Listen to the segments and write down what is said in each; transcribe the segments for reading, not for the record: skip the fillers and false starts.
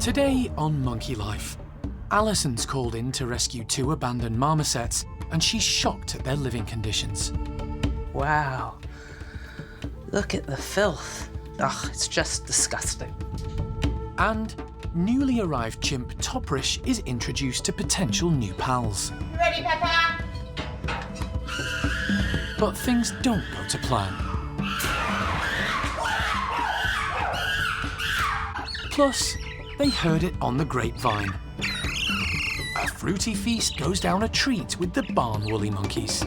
Today on Monkey Life, Alison's called in to rescue 2 abandoned marmosets, and she's shocked at their living conditions. Wow. Look at the filth. Ugh, it's just disgusting. And newly arrived chimp Toprish is introduced to potential new pals. You ready, Peppa? But things don't go to plan. Plus, they heard it on the grapevine. A fruity feast goes down a treat with the barn woolly monkeys.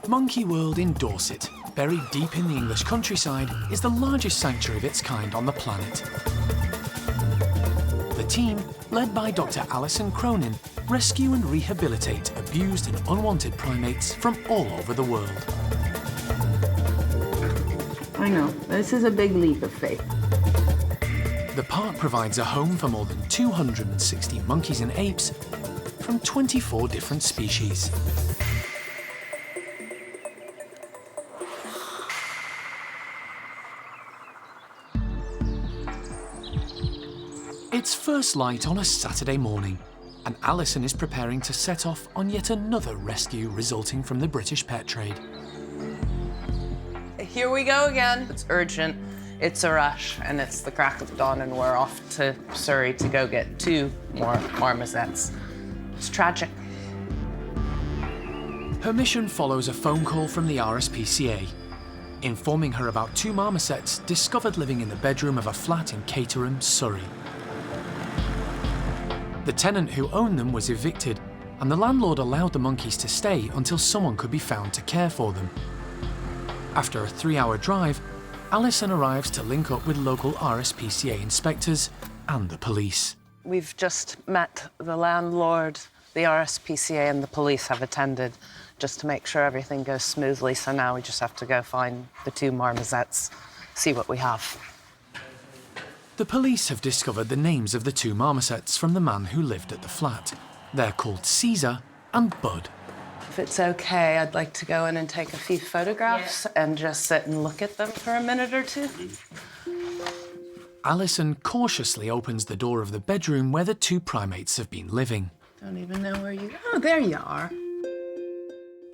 Monkey World in Dorset, buried deep in the English countryside, is the largest sanctuary of its kind on the planet. The team, led by Dr. Alison Cronin, rescue and rehabilitate abused and unwanted primates from all over the world. I know, this is a big leap of faith. The park provides a home for more than 260 monkeys and apes from 24 different species. It's first light on a Saturday morning, and Alison is preparing to set off on yet another rescue resulting from the British pet trade. Here we go again. It's urgent, it's a rush, and it's the crack of dawn, and we're off to Surrey to go get 2 more marmosets. It's tragic. Her mission follows a phone call from the RSPCA, informing her about 2 marmosets discovered living in the bedroom of a flat in Caterham, Surrey. The tenant who owned them was evicted, and the landlord allowed the monkeys to stay until someone could be found to care for them. After a 3-hour drive, Alison arrives to link up with local RSPCA inspectors and the police. We've just met the landlord, the RSPCA and the police have attended just to make sure everything goes smoothly, so now we just have to go find the 2 marmosets, see what we have. The police have discovered the names of the 2 marmosets from the man who lived at the flat. They're called Caesar and Bud. If it's okay, I'd like to go in and take a few photographs and just sit and look at them for a minute or 2. Alison cautiously opens the door of the bedroom where the 2 primates have been living. Don't even know where you... Oh, there you are.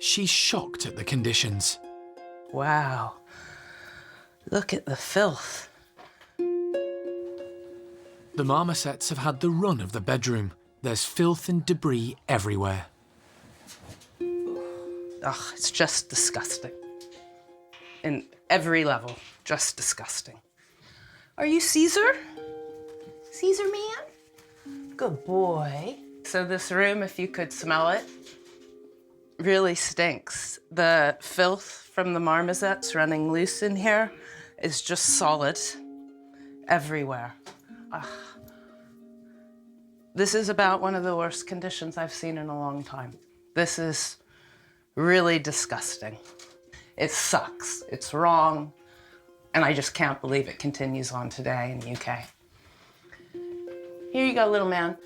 She's shocked at the conditions. Wow. Look at the filth. The marmosets have had the run of the bedroom. There's filth and debris everywhere. Ugh, it's just disgusting. In every level, just disgusting. Are you Caesar? Caesar man? Good boy. So this room, if you could smell it, really stinks. The filth from the marmosets running loose in here is just solid everywhere. Ugh. This is about one of the worst conditions I've seen in a long time. This is really disgusting. It sucks, it's wrong, and I just can't believe it continues on today in the UK. Here you go, little man.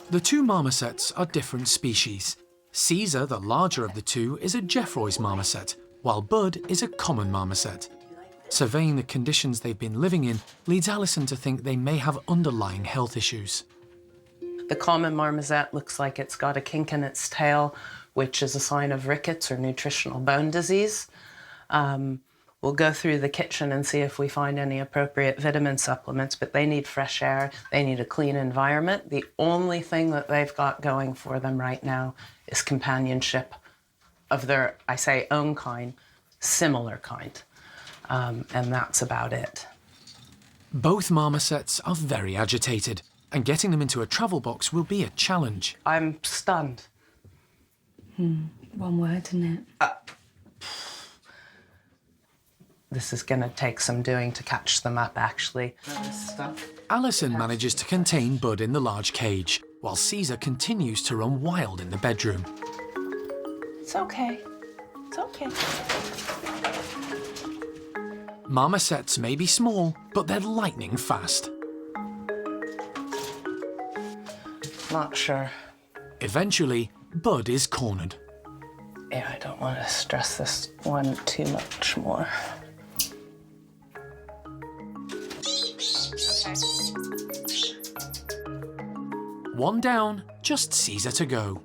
The 2 marmosets are different species. Caesar, the larger of the 2, is a Jeffroy's marmoset, while Bud is a common marmoset. Surveying the conditions they've been living in leads Alison to think they may have underlying health issues. The common marmoset looks like it's got a kink in its tail, which is a sign of rickets or nutritional bone disease. We'll go through the kitchen and see if we find any appropriate vitamin supplements, but they need fresh air, they need a clean environment. The only thing that they've got going for them right now is companionship of their, I say, own kind, similar kind. And that's about it. Both marmosets are very agitated, and getting them into a travel box will be a challenge. I'm stunned. One word, isn't it? This is gonna take some doing to catch them up, actually. Alison manages to contain Bud in the large cage, while Caesar continues to run wild in the bedroom. It's okay. It's okay. Marmosets may be small, but they're lightning fast. Not sure. Eventually, Bud is cornered. Yeah, I don't want to stress this one too much more. One down, just Caesar to go.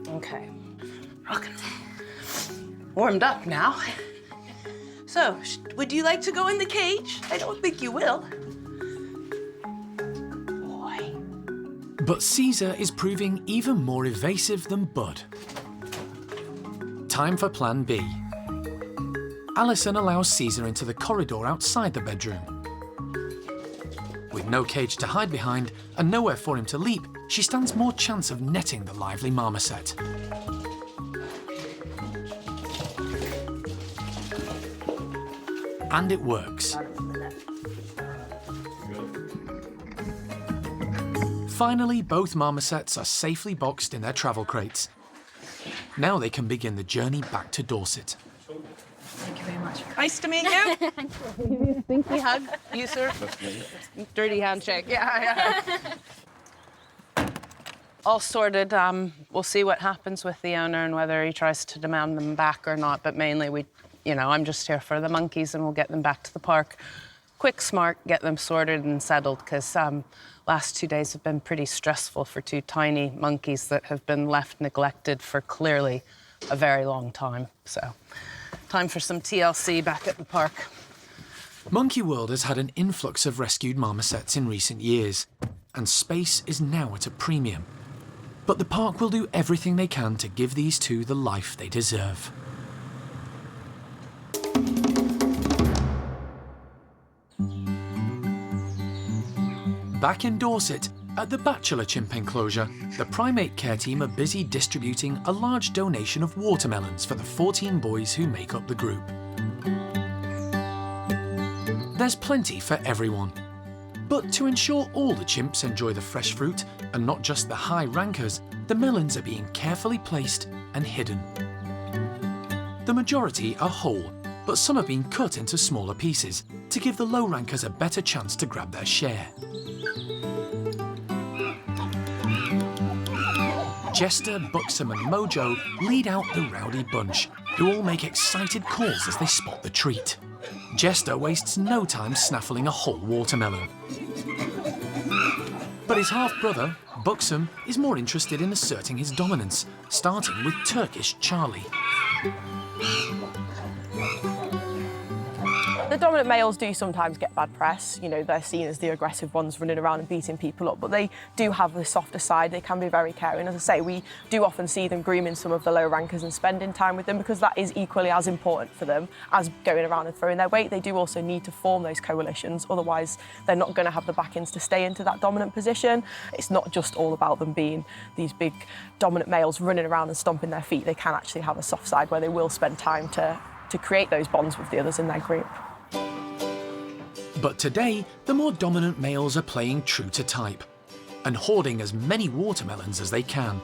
Okay. Rockin'. Warmed up now. So, would you like to go in the cage? I don't think you will. Boy. But Caesar is proving even more evasive than Bud. Time for plan B. Alison allows Caesar into the corridor outside the bedroom. With no cage to hide behind and nowhere for him to leap, she stands more chance of netting the lively marmoset. And it works. Finally, both marmosets are safely boxed in their travel crates. Now they can begin the journey back to Dorset. Thank you very much. Nice to meet you. Stinky hug. You, sir? Dirty handshake. Yeah. All sorted. We'll see what happens with the owner and whether he tries to demand them back or not. But mainly, I'm just here for the monkeys and we'll get them back to the park. Quick, smart, get them sorted and settled because last 2 days have been pretty stressful for two tiny monkeys that have been left neglected for clearly a very long time. So, time for some TLC back at the park. Monkey World has had an influx of rescued marmosets in recent years, and space is now at a premium. But the park will do everything they can to give these two the life they deserve. Back in Dorset, at the Bachelor Chimp enclosure, the Primate Care team are busy distributing a large donation of watermelons for the 14 boys who make up the group. There's plenty for everyone. But to ensure all the chimps enjoy the fresh fruit, and not just the high rankers, the melons are being carefully placed and hidden. The majority are whole, but some have been cut into smaller pieces to give the low rankers a better chance to grab their share. Jester, Buxom and Mojo lead out the rowdy bunch, who all make excited calls as they spot the treat. Jester wastes no time snaffling a whole watermelon. But his half-brother, Buxom, is more interested in asserting his dominance, starting with Turkish Charlie. The dominant males do sometimes get bad press. They're seen as the aggressive ones running around and beating people up, but they do have the softer side. They can be very caring. As I say, we do often see them grooming some of the low rankers and spending time with them because that is equally as important for them as going around and throwing their weight. They do also need to form those coalitions, otherwise they're not going to have the backings to stay into that dominant position. It's not just all about them being these big dominant males running around and stomping their feet. They can actually have a soft side where they will spend time to create those bonds with the others in their group. But today, the more dominant males are playing true to type and hoarding as many watermelons as they can.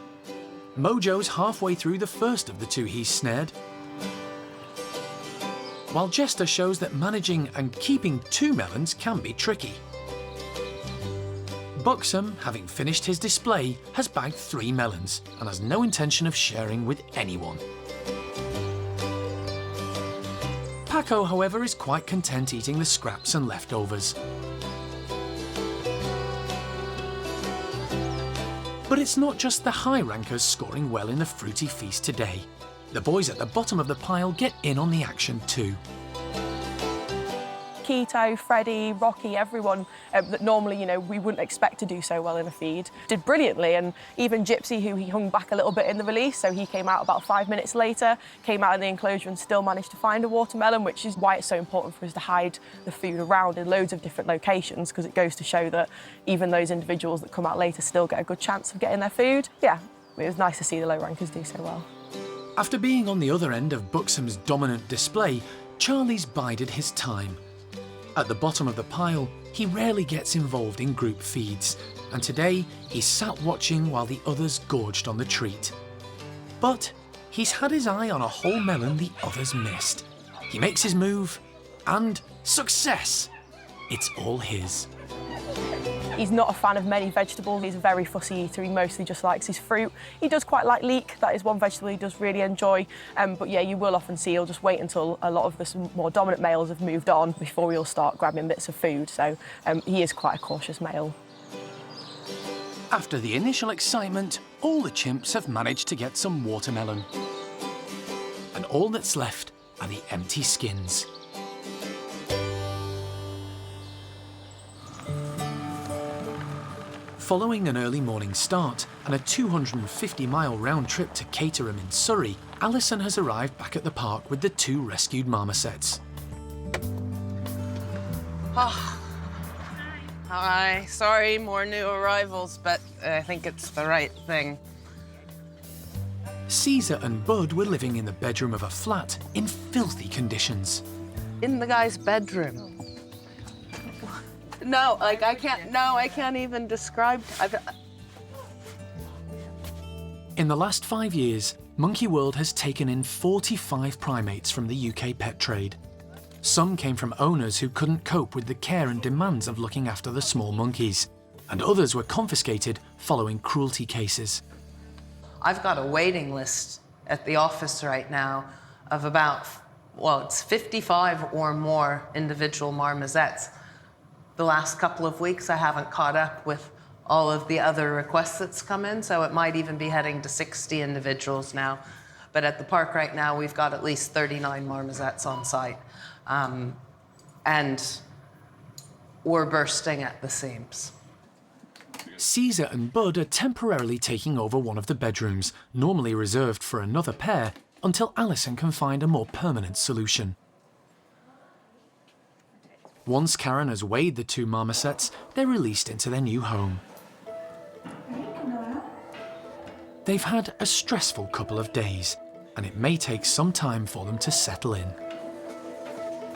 Mojo's halfway through the first of the two he's snared, while Jester shows that managing and keeping 2 melons can be tricky. Buxom, having finished his display, has bagged 3 melons and has no intention of sharing with anyone. Paco, however, is quite content eating the scraps and leftovers. But it's not just the high rankers scoring well in the fruity feast today. The boys at the bottom of the pile get in on the action too. Keto, Freddie, Rocky, everyone that normally, we wouldn't expect to do so well in a feed, did brilliantly. And even Gypsy, who he hung back a little bit in the release, so he came out about 5 minutes later, came out of the enclosure and still managed to find a watermelon, which is why it's so important for us to hide the food around in loads of different locations, because it goes to show that even those individuals that come out later still get a good chance of getting their food. Yeah, it was nice to see the low rankers do so well. After being on the other end of Buxom's dominant display, Charlie's bided his time. At the bottom of the pile, he rarely gets involved in group feeds, and today he sat watching while the others gorged on the treat. But he's had his eye on a whole melon the others missed. He makes his move, and success! It's all his. He's not a fan of many vegetables. He's a very fussy eater. He mostly just likes his fruit. He does quite like leek. That is one vegetable he does really enjoy. But yeah, you will often see he'll just wait until a lot of the more dominant males have moved on before he'll start grabbing bits of food. So he is quite a cautious male. After the initial excitement, all the chimps have managed to get some watermelon. And all that's left are the empty skins. Following an early morning start and a 250-mile round trip to Caterham in Surrey, Alison has arrived back at the park with the 2 rescued marmosets. Oh. Hi. Sorry, more new arrivals, but I think it's the right thing. Caesar and Bud were living in the bedroom of a flat in filthy conditions. In the guy's bedroom. No, like I can't even describe. In the last 5 years, Monkey World has taken in 45 primates from the UK pet trade. Some came from owners who couldn't cope with the care and demands of looking after the small monkeys, and others were confiscated following cruelty cases. I've got a waiting list at the office right now of about, well, it's 55 or more individual marmosets. The last couple of weeks, I haven't caught up with all of the other requests that's come in, so it might even be heading to 60 individuals now. But at the park right now, we've got at least 39 marmosets on site. And we're bursting at the seams. Caesar and Bud are temporarily taking over one of the bedrooms, normally reserved for another pair, until Alison can find a more permanent solution. Once Karen has weighed the 2 marmosets, they're released into their new home. They've had a stressful couple of days, and it may take some time for them to settle in.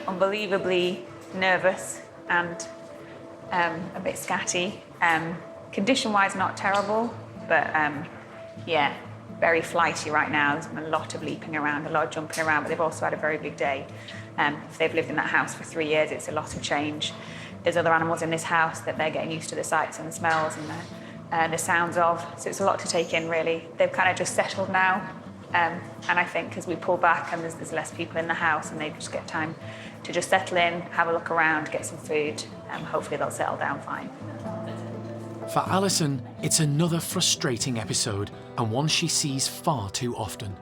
Unbelievably nervous and a bit scatty. Condition-wise, not terrible, but yeah, very flighty right now. There's been a lot of leaping around, a lot of jumping around, but they've also had a very big day. If they've lived in that house for 3 years, it's a lot of change. There's other animals in this house that they're getting used to the sights and the smells and the sounds of, so it's a lot to take in, really. They've kind of just settled now, and I think as we pull back and there's less people in the house and they just get time to just settle in, have a look around, get some food, hopefully they'll settle down fine. For Alison, it's another frustrating episode, and one she sees far too often.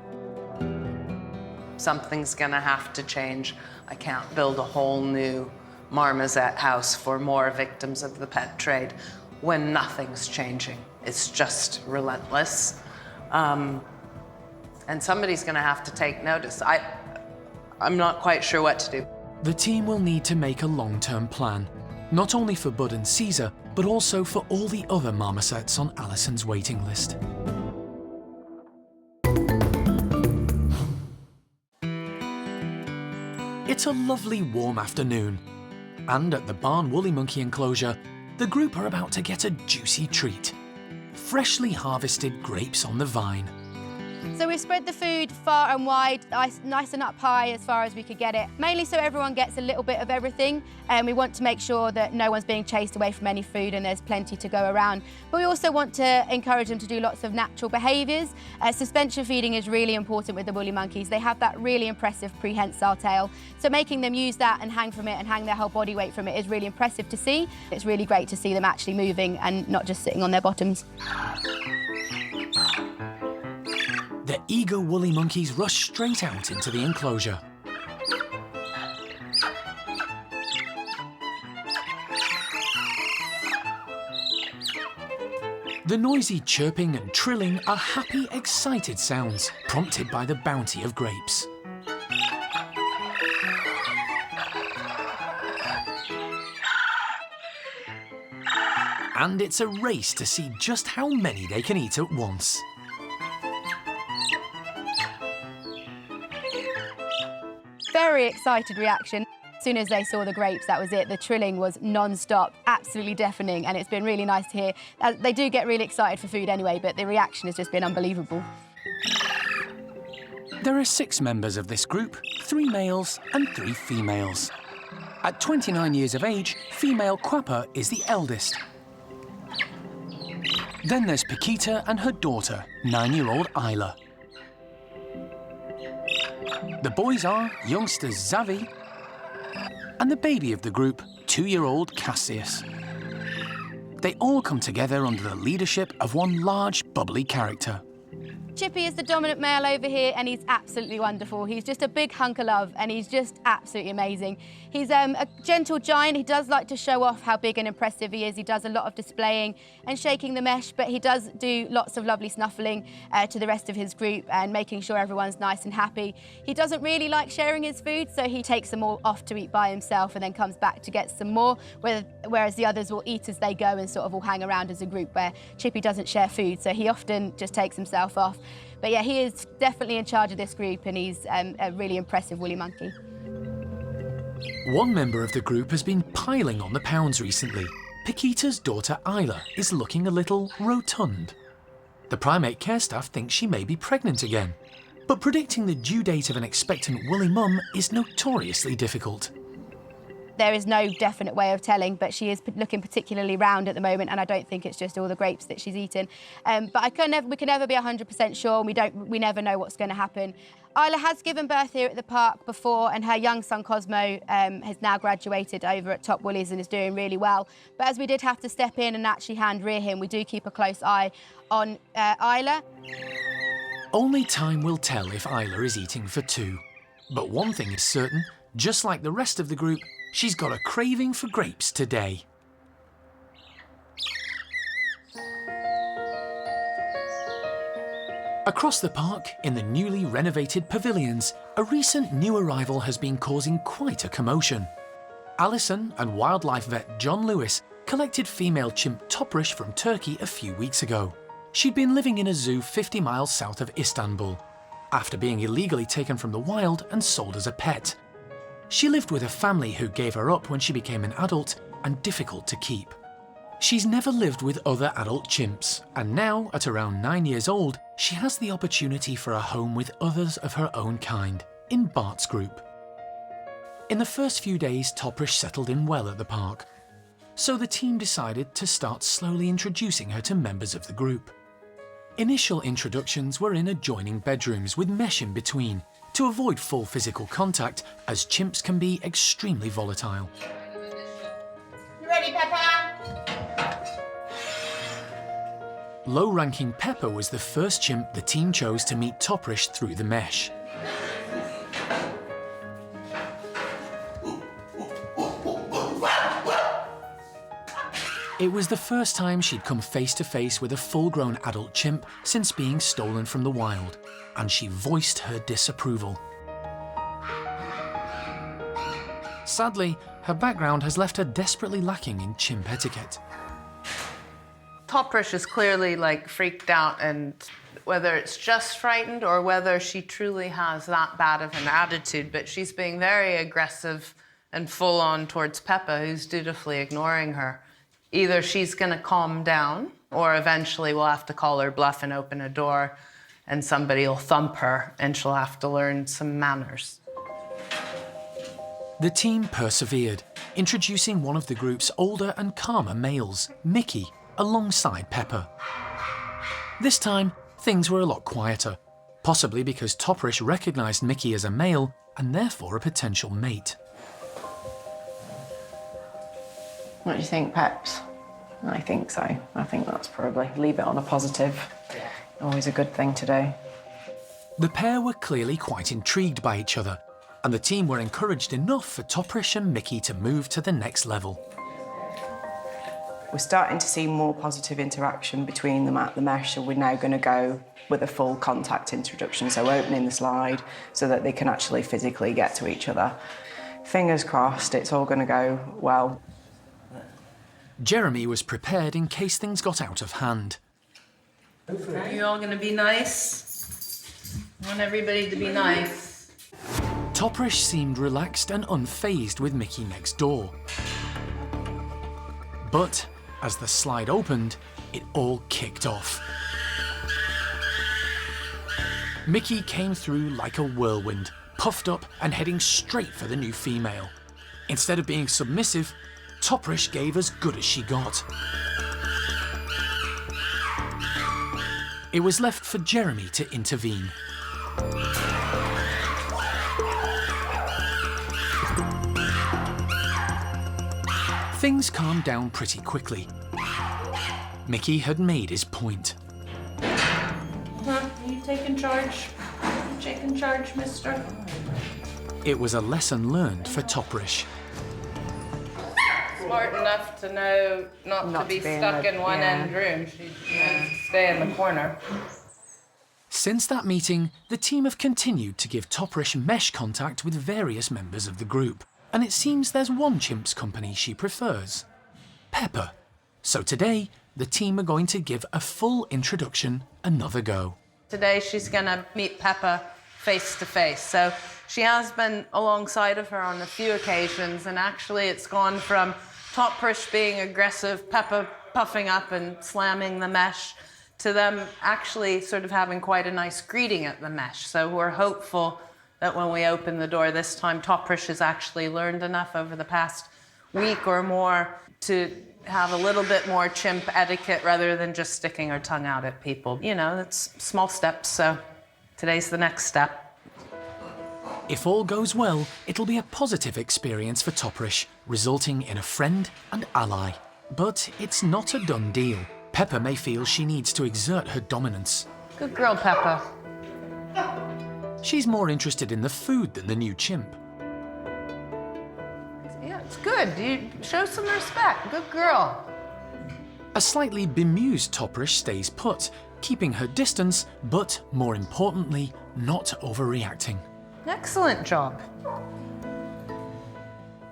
Something's gonna have to change. I can't build a whole new marmoset house for more victims of the pet trade when nothing's changing. It's just relentless. And somebody's gonna have to take notice. I'm not quite sure what to do. The team will need to make a long-term plan, not only for Bud and Caesar, but also for all the other marmosets on Alison's waiting list. It's a lovely warm afternoon, and at the barn woolly monkey enclosure, the group are about to get a juicy treat. Freshly harvested grapes on the vine. So we've spread the food far and wide, nice and up high as far as we could get it, mainly so everyone gets a little bit of everything, and we want to make sure that no one's being chased away from any food and there's plenty to go around. But we also want to encourage them to do lots of natural behaviours. Suspension feeding is really important with the woolly monkeys. They have that really impressive prehensile tail, so making them use that and hang from it and hang their whole body weight from it is really impressive to see. It's really great to see them actually moving and not just sitting on their bottoms. The eager woolly monkeys rush straight out into the enclosure. The noisy chirping and trilling are happy, excited sounds, prompted by the bounty of grapes. And it's a race to see just how many they can eat at once. Very excited reaction. As soon as they saw the grapes, that was it. The trilling was non-stop, absolutely deafening, and it's been really nice to hear. They do get really excited for food anyway, but the reaction has just been unbelievable. There are 6 members of this group, 3 males and 3 females. At 29 years of age, female Quapper is the eldest. Then there's Paquita and her daughter, 9-year-old Isla. The boys are youngsters Xavi and the baby of the group, 2-year-old Cassius. They all come together under the leadership of one large, bubbly character. Chippy is the dominant male over here and he's absolutely wonderful. He's just a big hunk of love and he's just absolutely amazing. He's a gentle giant. He does like to show off how big and impressive he is. He does a lot of displaying and shaking the mesh, but he does do lots of lovely snuffling to the rest of his group and making sure everyone's nice and happy. He doesn't really like sharing his food, so he takes them all off to eat by himself and then comes back to get some more, whereas the others will eat as they go and sort of all hang around as a group, where Chippy doesn't share food, so he often just takes himself off. But yeah, he is definitely in charge of this group and he's a really impressive woolly monkey. One member of the group has been piling on the pounds recently. Paquita's daughter Isla is looking a little rotund. The Primate Care staff think she may be pregnant again, but predicting the due date of an expectant woolly mum is notoriously difficult. There is no definite way of telling, but she is looking particularly round at the moment, and I don't think it's just all the grapes that she's eaten. But we can never be 100% sure. We never know what's going to happen. Isla has given birth here at the park before, and her young son Cosmo has now graduated over at Top Woolies and is doing really well. But as we did have to step in and actually hand rear him, we do keep a close eye on Isla. Only time will tell if Isla is eating for two. But one thing is certain, just like the rest of the group, she's got a craving for grapes today. Across the park, in the newly renovated pavilions, a recent new arrival has been causing quite a commotion. Alison and wildlife vet John Lewis collected female chimp Toprish from Turkey a few weeks ago. She'd been living in a zoo 50 miles south of Istanbul, after being illegally taken from the wild and sold as a pet. She lived with a family who gave her up when she became an adult and difficult to keep. She's never lived with other adult chimps, and now, at around 9 years old, she has the opportunity for a home with others of her own kind, in Bart's group. In the first few days, Toprish settled in well at the park, so the team decided to start slowly introducing her to members of the group. Initial introductions were in adjoining bedrooms with mesh in between, to avoid full physical contact, as chimps can be extremely volatile. You ready, Peppa? Low-ranking Pepper was the first chimp the team chose to meet Toprish through the mesh. It was the first time she'd come face-to-face with a full-grown adult chimp since being stolen from the wild, and she voiced her disapproval. Sadly, her background has left her desperately lacking in chimp etiquette. Toprish is clearly freaked out, and whether it's just frightened or whether she truly has that bad of an attitude, but she's being very aggressive and full on towards Peppa, who's dutifully ignoring her. Either she's going to calm down, or eventually we'll have to call her bluff and open a door and somebody will thump her and she'll have to learn some manners. The team persevered, introducing one of the group's older and calmer males, Mickey, alongside Pepper. This time, things were a lot quieter, possibly because Toprish recognised Mickey as a male and therefore a potential mate. What do you think, Peps? I think so. I think that's probably leave it on a positive. Always a good thing to do. The pair were clearly quite intrigued by each other, and the team were encouraged enough for Toprish and Mickey to move to the next level. We're starting to see more positive interaction between them at the mesh, so we're now going to go with a full contact introduction, so opening the slide so that they can actually physically get to each other. Fingers crossed, it's all going to go well. Jeremy was prepared in case things got out of hand. Are you all going to be nice? I want everybody to be nice. Toprish seemed relaxed and unfazed with Mickey next door. But as the slide opened, it all kicked off. Mickey came through like a whirlwind, puffed up and heading straight for the new female. Instead of being submissive, Toprish gave as good as she got. It was left for Jeremy to intervene. Things calmed down pretty quickly. Mickey had made his point. You taking charge? You taking charge, mister? It was a lesson learned for Toprish. Smart enough to know not to be stuck in one end room. She knows to stay in the corner. Since that meeting, the team have continued to give Toprish mesh contact with various members of the group, and it seems there's one chimp's company she prefers, Pepper. So today, the team are going to give a full introduction another go. Today she's gonna meet Peppa face to face. So she has been alongside of her on a few occasions, and actually it's gone from Toprish being aggressive, Peppa puffing up and slamming the mesh, to them actually sort of having quite a nice greeting at the mesh. So we're hopeful that when we open the door this time, Toprish has actually learned enough over the past week or more to have a little bit more chimp etiquette rather than just sticking her tongue out at people. You know, it's small steps, so today's the next step. If all goes well, it'll be a positive experience for Toprish, resulting in a friend and ally. But it's not a done deal. Peppa may feel she needs to exert her dominance. Good girl, Peppa. She's more interested in the food than the new chimp. Yeah, it's good. You show some respect. Good girl. A slightly bemused Toprish stays put, keeping her distance, but more importantly, not overreacting. Excellent job.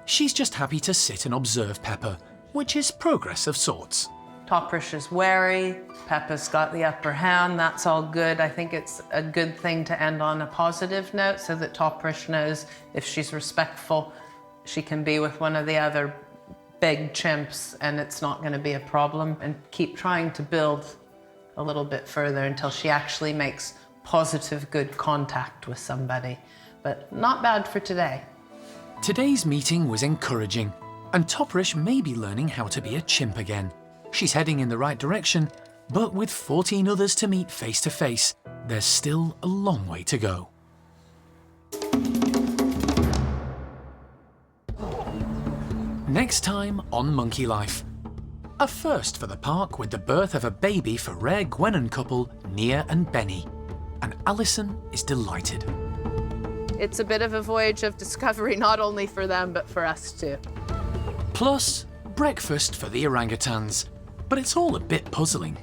She's just happy to sit and observe Peppa, which is progress of sorts. Toprish is wary. Peppa's got the upper hand. That's all good. I think it's a good thing to end on a positive note so that Toprish knows if she's respectful, she can be with one of the other big chimps and it's not going to be a problem, and keep trying to build a little bit further until she actually makes positive, good contact with somebody. But not bad for today. Today's meeting was encouraging, and Toprish may be learning how to be a chimp again. She's heading in the right direction, but with 14 others to meet face to face, there's still a long way to go. Next time on Monkey Life. A first for the park with the birth of a baby for rare guenon couple Nia and Benny. And Alison is delighted. It's a bit of a voyage of discovery, not only for them, but for us too. Plus, breakfast for the orang-utans. But it's all a bit puzzling.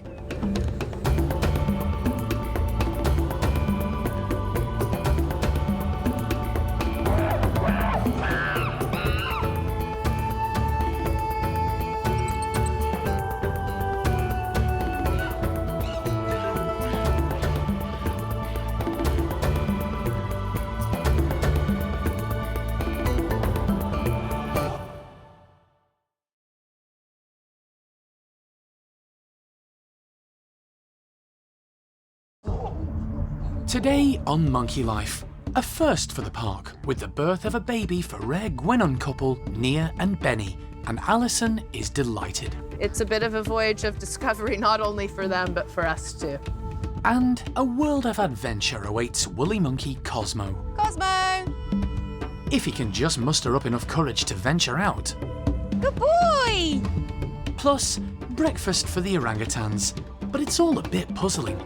Today on Monkey Life, a first for the park with the birth of a baby for rare guenon couple Nia and Benny, and Alison is delighted. It's a bit of a voyage of discovery, not only for them, but for us too. And a world of adventure awaits woolly monkey Cosmo. Cosmo! If he can just muster up enough courage to venture out. Good boy! Plus, breakfast for the orang-utans, but it's all a bit puzzling.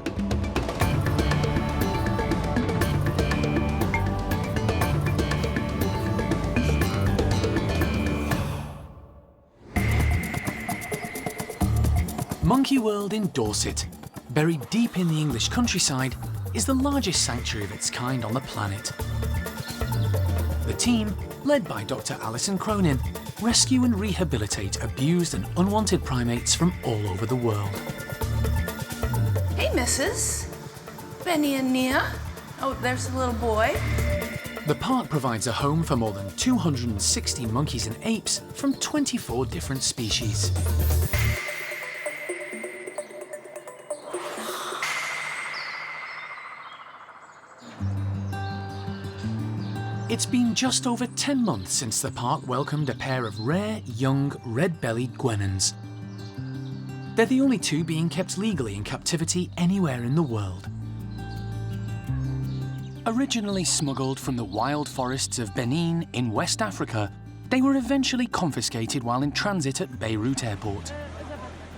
Monkey World in Dorset, buried deep in the English countryside, is the largest sanctuary of its kind on the planet. The team, led by Dr. Alison Cronin, rescue and rehabilitate abused and unwanted primates from all over the world. Hey, Mrs. Benny and Nia. Oh, there's a little boy. The park provides a home for more than 260 monkeys and apes from 24 different species. It's been just over 10 months since the park welcomed a pair of rare, young, red-bellied guenons. They're the only two being kept legally in captivity anywhere in the world. Originally smuggled from the wild forests of Benin in West Africa, they were eventually confiscated while in transit at Beirut Airport.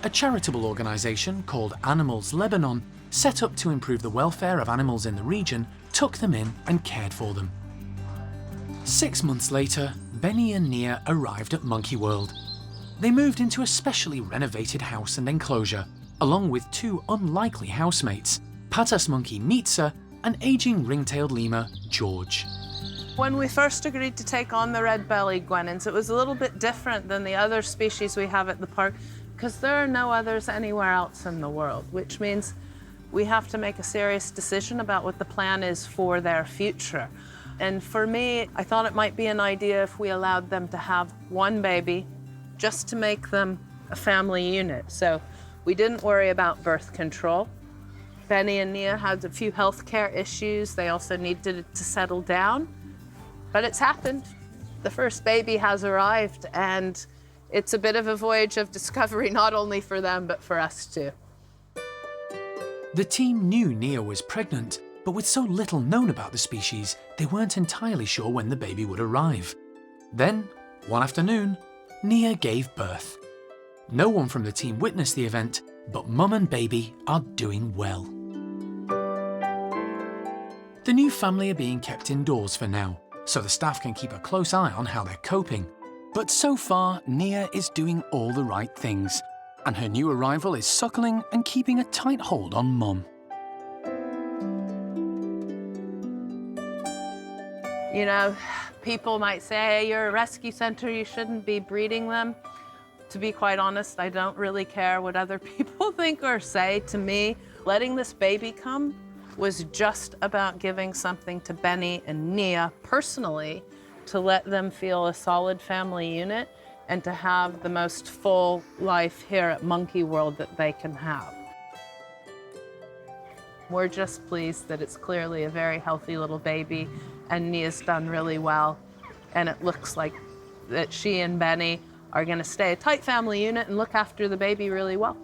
A charitable organisation called Animals Lebanon, set up to improve the welfare of animals in the region, took them in and cared for them. 6 months later, Benny and Nia arrived at Monkey World. They moved into a specially renovated house and enclosure, along with two unlikely housemates, Patas monkey Nitsa and ageing ring-tailed lemur George. When we first agreed to take on the red-bellied guenons, it was a little bit different than the other species we have at the park, because there are no others anywhere else in the world, which means we have to make a serious decision about what the plan is for their future. And for me, I thought it might be an idea if we allowed them to have one baby, just to make them a family unit. So we didn't worry about birth control. Benny and Nia had a few healthcare issues. They also needed to settle down. But it's happened. The first baby has arrived, and it's a bit of a voyage of discovery, not only for them, but for us too. The team knew Nia was pregnant, but with so little known about the species, they weren't entirely sure when the baby would arrive. Then, one afternoon, Nia gave birth. No one from the team witnessed the event, but Mum and baby are doing well. The new family are being kept indoors for now, so the staff can keep a close eye on how they're coping. But so far, Nia is doing all the right things, and her new arrival is suckling and keeping a tight hold on Mum. You know, people might say, hey, you're a rescue center, you shouldn't be breeding them. To be quite honest, I don't really care what other people think or say. To me, letting this baby come was just about giving something to Benny and Nia personally to let them feel a solid family unit and to have the most full life here at Monkey World that they can have. We're just pleased that it's clearly a very healthy little baby, and Nia's done really well, and it looks like that she and Benny are going to stay a tight family unit and look after the baby really well.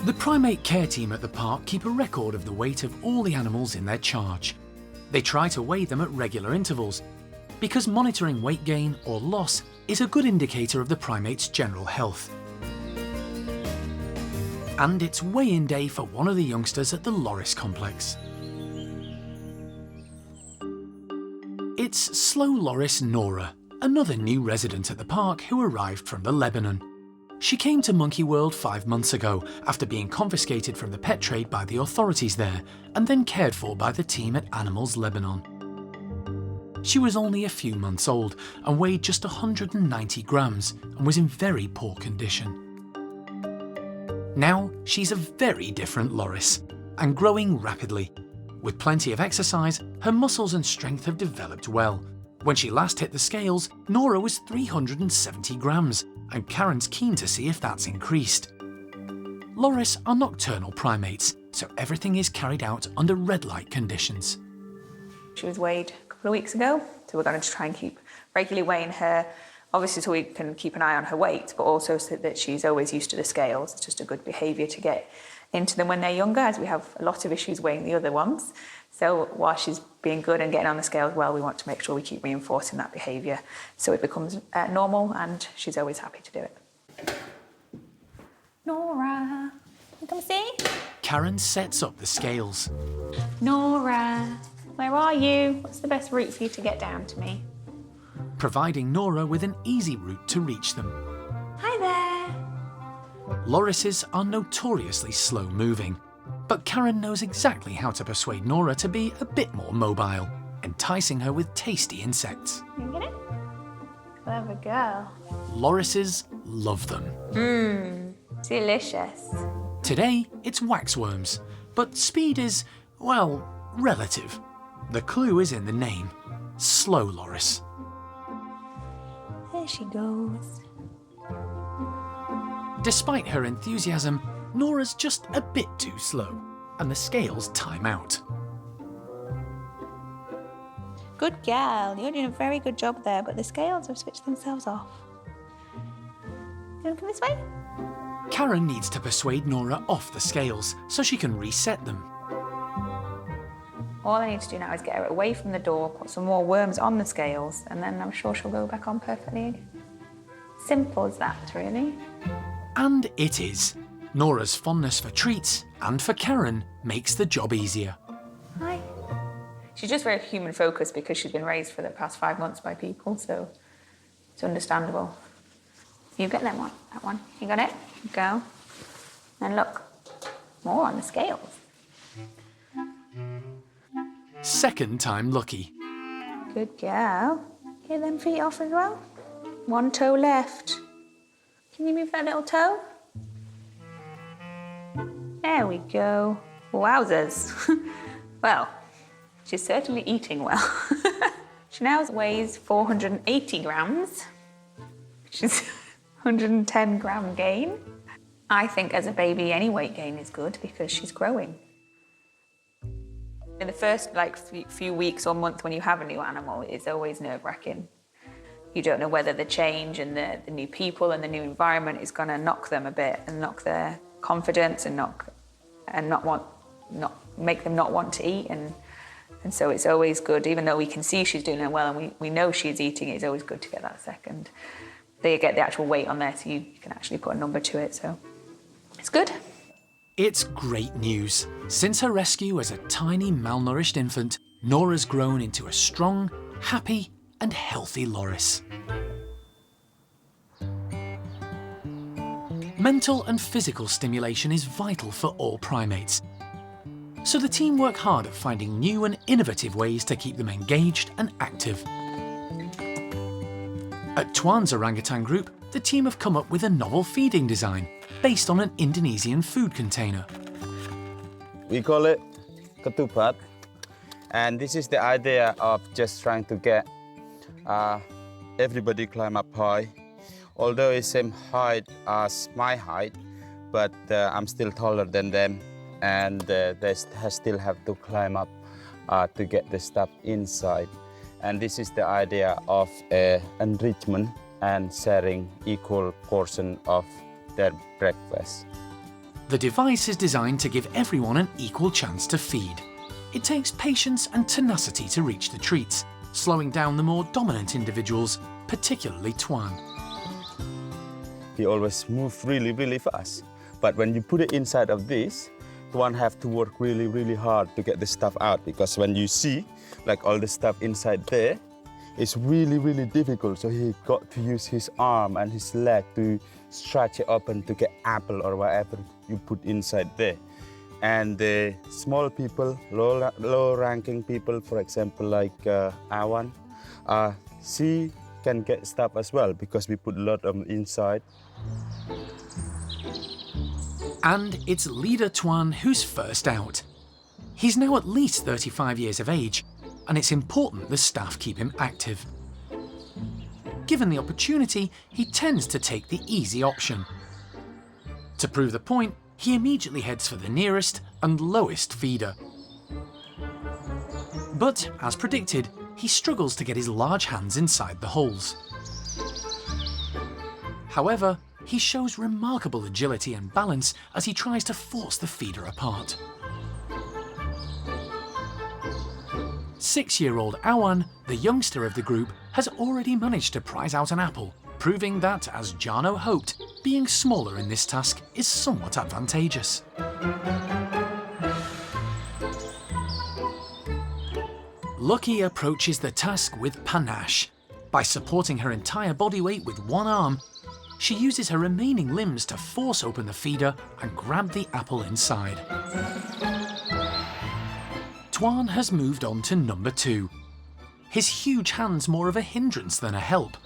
The Primate Care team at the park keep a record of the weight of all the animals in their charge. They try to weigh them at regular intervals, because monitoring weight gain or loss is a good indicator of the primate's general health. And it's weigh-in day for one of the youngsters at the Loris complex. It's slow Loris Nora, another new resident at the park who arrived from the Lebanon. She came to Monkey World 5 months ago after being confiscated from the pet trade by the authorities there and then cared for by the team at Animals Lebanon. She was only a few months old and weighed just 190 grams and was in very poor condition. Now she's a very different Loris and growing rapidly. With plenty of exercise, her muscles and strength have developed well. When she last hit the scales, Nora was 370 grams, and Karen's keen to see if that's increased. Loris are nocturnal primates, so everything is carried out under red light conditions. She was weighed a couple of weeks ago, so we're going to try and keep regularly weighing her, obviously so we can keep an eye on her weight, but also so that she's always used to the scales. It's just a good behaviour to get into them when they're younger, as we have a lot of issues weighing the other ones. So while she's being good and getting on the scales well, we want to make sure we keep reinforcing that behaviour so it becomes normal, and she's always happy to do it. Nora, you come see? Karen sets up the scales. Nora, where are you? What's the best route for you to get down to me? Providing Nora with an easy route to reach them. Hi there. Lorises are notoriously slow-moving, but Karen knows exactly how to persuade Nora to be a bit more mobile, enticing her with tasty insects. You get it? Clever girl. Lorises love them. Delicious. Today, it's waxworms, but speed is, well, relative. The clue is in the name, Slow Loris. There she goes. Despite her enthusiasm, Nora's just a bit too slow, and the scales time out. Good girl. You're doing a very good job there, but the scales have switched themselves off. You want to come this way? Karen needs to persuade Nora off the scales so she can reset them. All I need to do now is get her away from the door, put some more worms on the scales, and then I'm sure she'll go back on perfectly. Simple as that, really. And it is. Nora's fondness for treats and for Karen makes the job easier. Hi. She's just very human focused because she's been raised for the past 5 months by people, so it's understandable. You get that one. You got it? Go. And look, more on the scales. Second time lucky. Good girl. Get them feet off as well. One toe left. Can you move that little toe? There we go. Wowzers. Well, she's certainly eating well. She now weighs 480 grams, which is 110 gram gain. I think as a baby, any weight gain is good because she's growing. In the first few weeks or month when you have a new animal, it's always nerve-wracking. You don't know whether the change and the new people and the new environment is going to knock them a bit and knock their confidence and make them not want to eat. And so it's always good, even though we can see she's doing it well and we know she's eating, it's always good to get that second. They get the actual weight on there so you can actually put a number to it, so it's good. It's great news. Since her rescue as a tiny malnourished infant, Nora's grown into a strong, happy and healthy loris. Mental and physical stimulation is vital for all primates. So the team work hard at finding new and innovative ways to keep them engaged and active. At Tuan's orangutan group, the team have come up with a novel feeding design based on an Indonesian food container. We call it Kupat, and this is the idea of just trying to get everybody climb up high. Although it's same height as my height, but I'm still taller than them, and they still have to climb up to get the stuff inside. And this is the idea of enrichment and sharing equal portion of their breakfast. The device is designed to give everyone an equal chance to feed. It takes patience and tenacity to reach the treats, slowing down the more dominant individuals, particularly Tuan. He always moves really, really fast. But when you put it inside of this, Tuan have to work really, really hard to get the stuff out, because when you see like all the stuff inside there, it's really, really difficult. So he got to use his arm and his leg to stretch it open to get apple or whatever you put inside there. And the small people, low-ranking people, for example, like Awan, she can get stuff as well because we put a lot of them inside. And it's leader Tuan who's first out. He's now at least 35 years of age, and it's important the staff keep him active. Given the opportunity, he tends to take the easy option. To prove the point, he immediately heads for the nearest and lowest feeder. But, as predicted, he struggles to get his large hands inside the holes. However, he shows remarkable agility and balance as he tries to force the feeder apart. 6-year-old Awan, the youngster of the group, has already managed to prize out an apple, proving that, as Jarno hoped, being smaller in this task is somewhat advantageous. Lucky approaches the task with panache. By supporting her entire body weight with one arm, she uses her remaining limbs to force open the feeder and grab the apple inside. Tuan has moved on to number 2. His huge hands more of a hindrance than a help.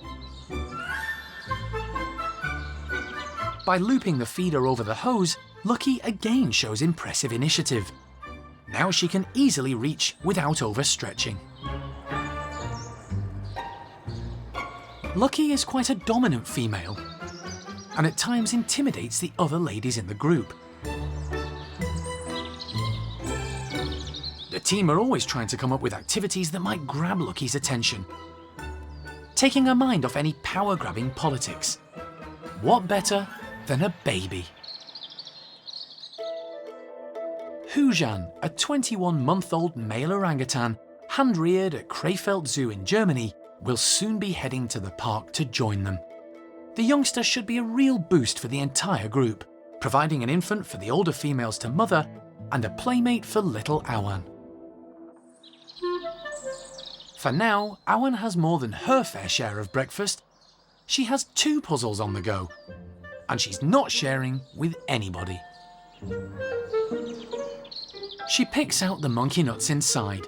By looping the feeder over the hose, Lucky again shows impressive initiative. Now she can easily reach without overstretching. Lucky is quite a dominant female, and at times intimidates the other ladies in the group. The team are always trying to come up with activities that might grab Lucky's attention. Taking her mind off any power-grabbing politics. What better than a baby? Hujan, a 21-month-old male orangutan, hand-reared at Crayfeld Zoo in Germany, will soon be heading to the park to join them. The youngster should be a real boost for the entire group, providing an infant for the older females to mother and a playmate for little Awan. For now, Awan has more than her fair share of breakfast. She has 2 puzzles on the go, and she's not sharing with anybody. She picks out the monkey nuts inside,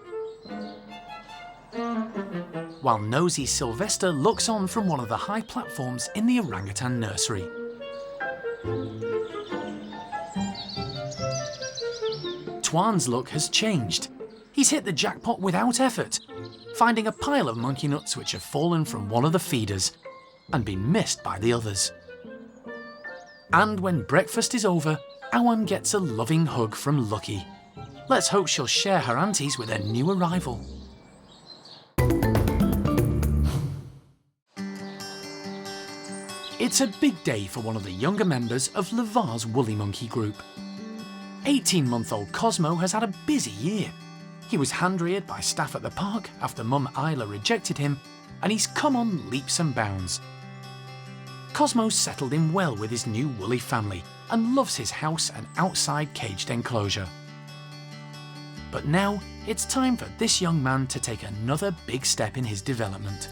while nosy Sylvester looks on from one of the high platforms in the orangutan nursery. Tuan's luck has changed. He's hit the jackpot without effort, finding a pile of monkey nuts which have fallen from one of the feeders and been missed by the others. And when breakfast is over, Awan gets a loving hug from Lucky. Let's hope she'll share her aunties with her new arrival. It's a big day for one of the younger members of Levar's woolly monkey group. 18-month-old Cosmo has had a busy year. He was hand-reared by staff at the park after Mum Isla rejected him, and he's come on leaps and bounds. Cosmo's settled in well with his new woolly family and loves his house and outside caged enclosure. But now it's time for this young man to take another big step in his development.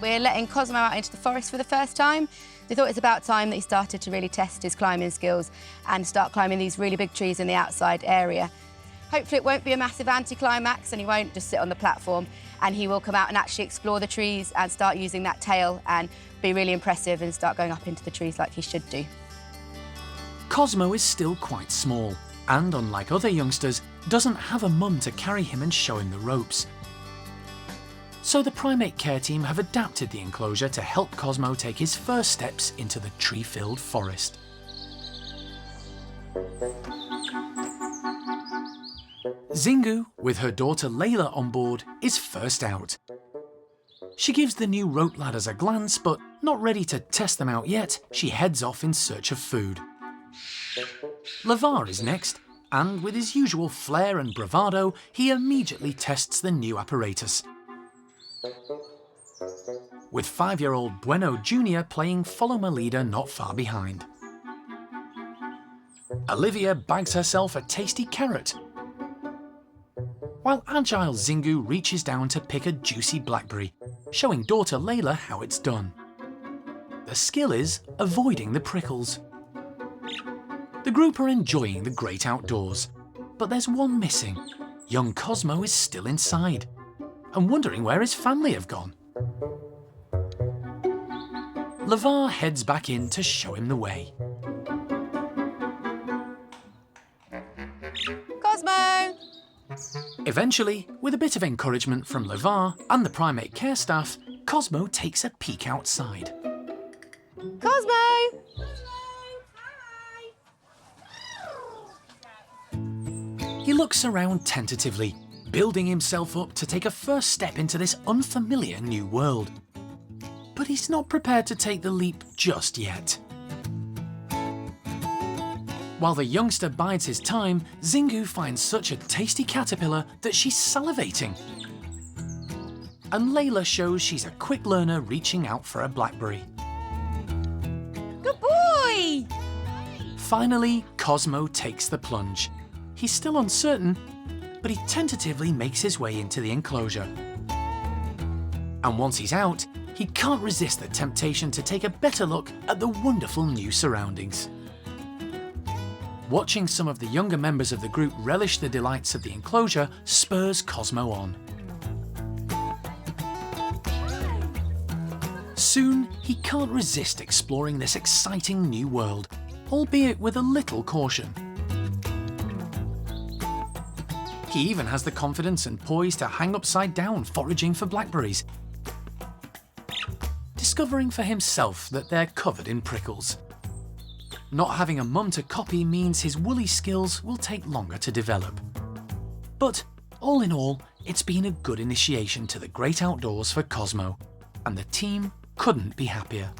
We're letting Cosmo out into the forest for the first time. We thought it's about time that he started to really test his climbing skills and start climbing these really big trees in the outside area. Hopefully it won't be a massive anticlimax and he won't just sit on the platform, and he will come out and actually explore the trees and start using that tail and be really impressive and start going up into the trees like he should do. Cosmo is still quite small and, unlike other youngsters, doesn't have a mum to carry him and show him the ropes. So the Primate Care team have adapted the enclosure to help Cosmo take his first steps into the tree-filled forest. Zingu, with her daughter Layla on board, is first out. She gives the new rope ladders a glance, but not ready to test them out yet, she heads off in search of food. Levar is next, and with his usual flair and bravado, he immediately tests the new apparatus. With 5-year-old Bueno Jr. playing follow my leader not far behind. Olivia bags herself a tasty carrot, while agile Zingu reaches down to pick a juicy blackberry, showing daughter Layla how it's done. The skill is avoiding the prickles. The group are enjoying the great outdoors, but there's one missing. Young Cosmo is still inside, and wondering where his family have gone. Levar heads back in to show him the way. Cosmo! Eventually, with a bit of encouragement from Levar and the Primate Care staff, Cosmo takes a peek outside. Cosmo! He looks around tentatively, building himself up to take a first step into this unfamiliar new world. But he's not prepared to take the leap just yet. While the youngster bides his time, Zingu finds such a tasty caterpillar that she's salivating. And Layla shows she's a quick learner reaching out for a blackberry. Good boy! Finally, Cosmo takes the plunge. He's still uncertain, but he tentatively makes his way into the enclosure. And once he's out, he can't resist the temptation to take a better look at the wonderful new surroundings. Watching some of the younger members of the group relish the delights of the enclosure spurs Cosmo on. Soon, he can't resist exploring this exciting new world, albeit with a little caution. He even has the confidence and poise to hang upside down foraging for blackberries, discovering for himself that they're covered in prickles. Not having a mum to copy means his woolly skills will take longer to develop. But all in all, it's been a good initiation to the great outdoors for Cosmo, and the team couldn't be happier.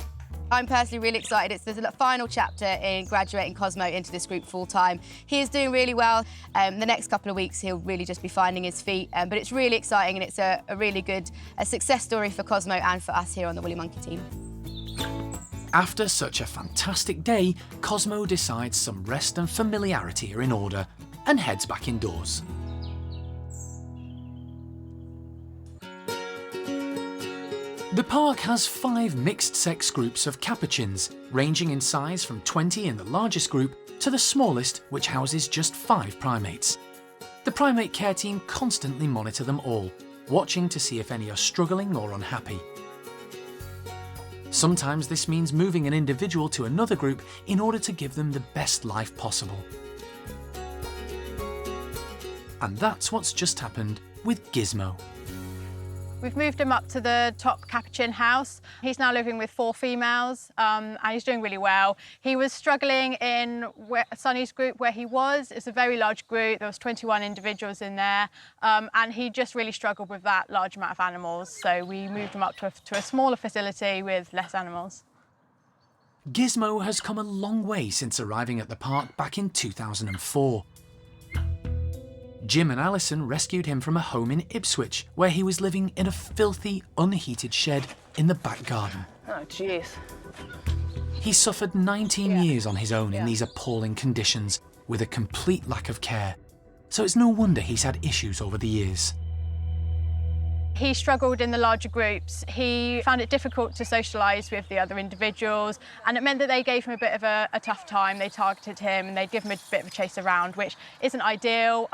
I'm personally really excited. There's a final chapter in graduating Cosmo into this group full-time. He is doing really well. The next couple of weeks, he'll really just be finding his feet. But it's really exciting, and it's a really good success story for Cosmo and for us here on the Woolly Monkey team. After such a fantastic day, Cosmo decides some rest and familiarity are in order and heads back indoors. The park has 5 mixed-sex groups of capuchins, ranging in size from 20 in the largest group to the smallest, which houses just 5 primates. The Primate Care team constantly monitor them all, watching to see if any are struggling or unhappy. Sometimes this means moving an individual to another group in order to give them the best life possible. And that's what's just happened with Gizmo. We've moved him up to the top capuchin house. He's now living with 4 females and he's doing really well. He was struggling in Sonny's group where he was. It's a very large group. There was 21 individuals in there and he just really struggled with that large amount of animals. So we moved him up to a smaller facility with less animals. Gizmo has come a long way since arriving at the park back in 2004. Jim and Alison rescued him from a home in Ipswich, where he was living in a filthy, unheated shed in the back garden. Oh, jeez. He suffered 19 years on his own in these appalling conditions, with a complete lack of care. So it's no wonder he's had issues over the years. He struggled in the larger groups. He found it difficult to socialise with the other individuals, and it meant that they gave him a bit of a tough time. They targeted him and they'd give him a bit of a chase around, which isn't ideal.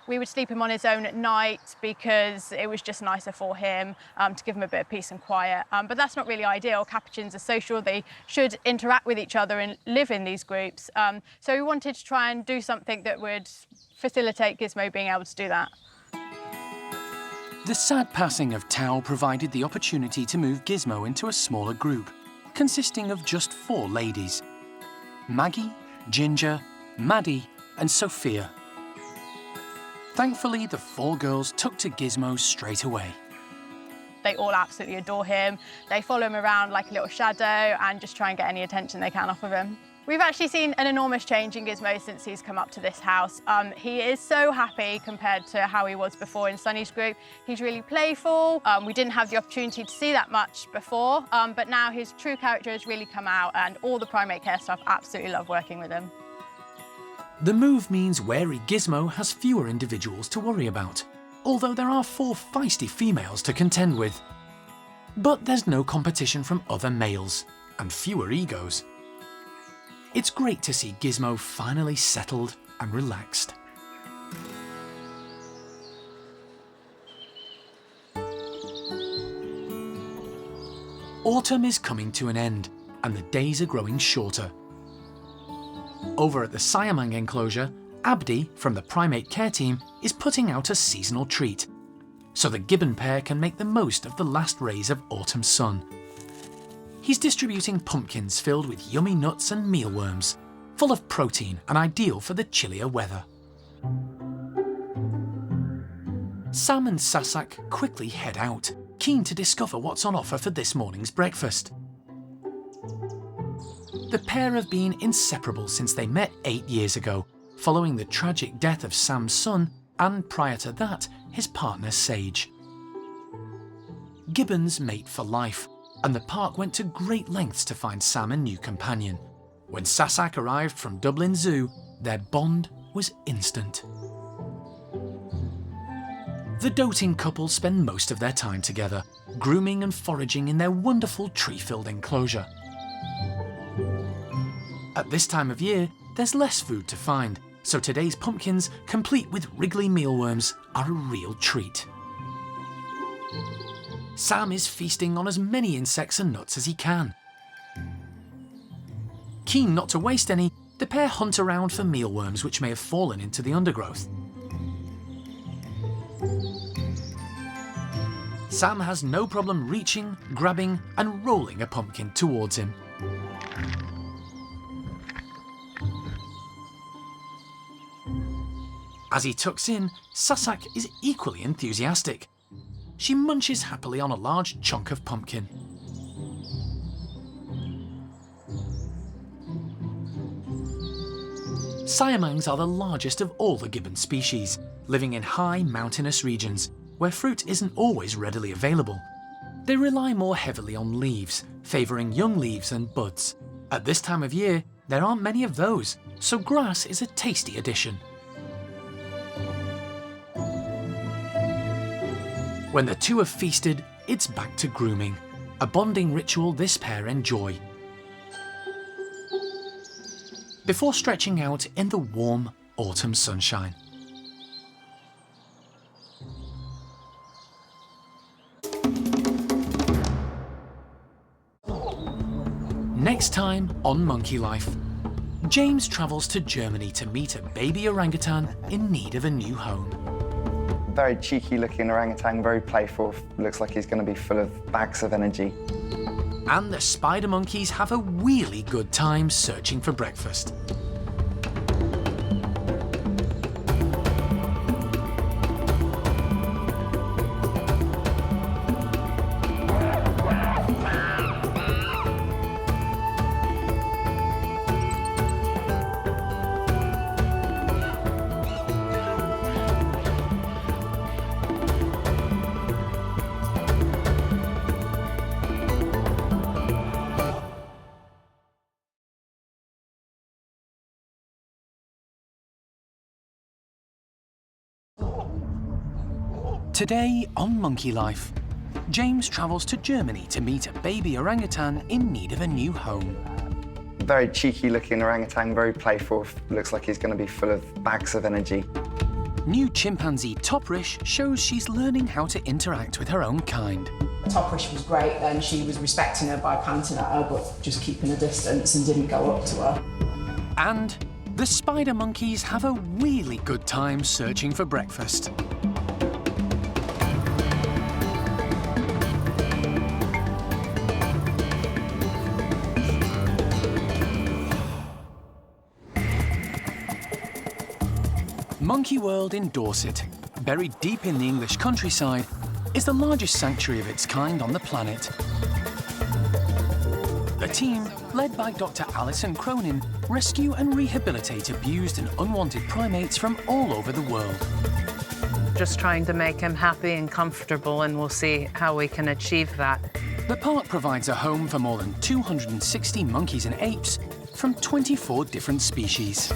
We would sleep him on his own at night because it was just nicer for him to give him a bit of peace and quiet. But that's not really ideal. Capuchins are social. They should interact with each other and live in these groups. So we wanted to try and do something that would facilitate Gizmo being able to do that. The sad passing of Tao provided the opportunity to move Gizmo into a smaller group, consisting of just 4 ladies: Maggie, Ginger, Maddie and Sophia. Thankfully, the 4 girls took to Gizmo straight away. They all absolutely adore him. They follow him around like a little shadow and just try and get any attention they can off of him. We've actually seen an enormous change in Gizmo since he's come up to this house. He is so happy compared to how he was before in Sonny's group. He's really playful. We didn't have the opportunity to see that much before, but now his true character has really come out and all the Primate Care staff absolutely love working with him. The move means wary Gizmo has fewer individuals to worry about, although there are 4 feisty females to contend with. But there's no competition from other males, and fewer egos. It's great to see Gizmo finally settled and relaxed. Autumn is coming to an end, and the days are growing shorter. Over at the Siamang enclosure, Abdi from the Primate Care team is putting out a seasonal treat, so the gibbon pair can make the most of the last rays of autumn sun. He's distributing pumpkins filled with yummy nuts and mealworms, full of protein and ideal for the chillier weather. Sam and Sasak quickly head out, keen to discover what's on offer for this morning's breakfast. The pair have been inseparable since they met 8 years ago, following the tragic death of Sam's son and, prior to that, his partner Sage. Gibbons mate for life, and the park went to great lengths to find Sam a new companion. When Sasak arrived from Dublin Zoo, their bond was instant. The doting couple spend most of their time together, grooming and foraging in their wonderful tree-filled enclosure. At this time of year, there's less food to find, so today's pumpkins, complete with wriggly mealworms, are a real treat. Sam is feasting on as many insects and nuts as he can. Keen not to waste any, the pair hunt around for mealworms which may have fallen into the undergrowth. Sam has no problem reaching, grabbing and rolling a pumpkin towards him. As he tucks in, Sasak is equally enthusiastic. She munches happily on a large chunk of pumpkin. Siamangs are the largest of all the gibbon species, living in high mountainous regions where fruit isn't always readily available. They rely more heavily on leaves, favouring young leaves and buds. At this time of year, there aren't many of those, so grass is a tasty addition. When the two have feasted, it's back to grooming, a bonding ritual this pair enjoy. Before stretching out in the warm autumn sunshine. Next time on Monkey Life, James travels to Germany to meet a baby orangutan in need of a new home. Very cheeky looking orangutan, very playful, looks like he's going to be full of bags of energy. And the spider monkeys have a really good time searching for breakfast. Today on Monkey Life, James travels to Germany to meet a baby orangutan in need of a new home. Very cheeky looking orangutan, very playful, looks like he's going to be full of bags of energy. New chimpanzee Toprish shows she's learning how to interact with her own kind. Toprish was great then. She was respecting her by panting at her, but just keeping a distance and didn't go up to her. And the spider monkeys have a really good time searching for breakfast. Monkey World in Dorset, buried deep in the English countryside, is the largest sanctuary of its kind on the planet. The team, led by Dr. Alison Cronin, rescue and rehabilitate abused and unwanted primates from all over the world. Just trying to make him happy and comfortable, and we'll see how we can achieve that. The park provides a home for more than 260 monkeys and apes from 24 different species.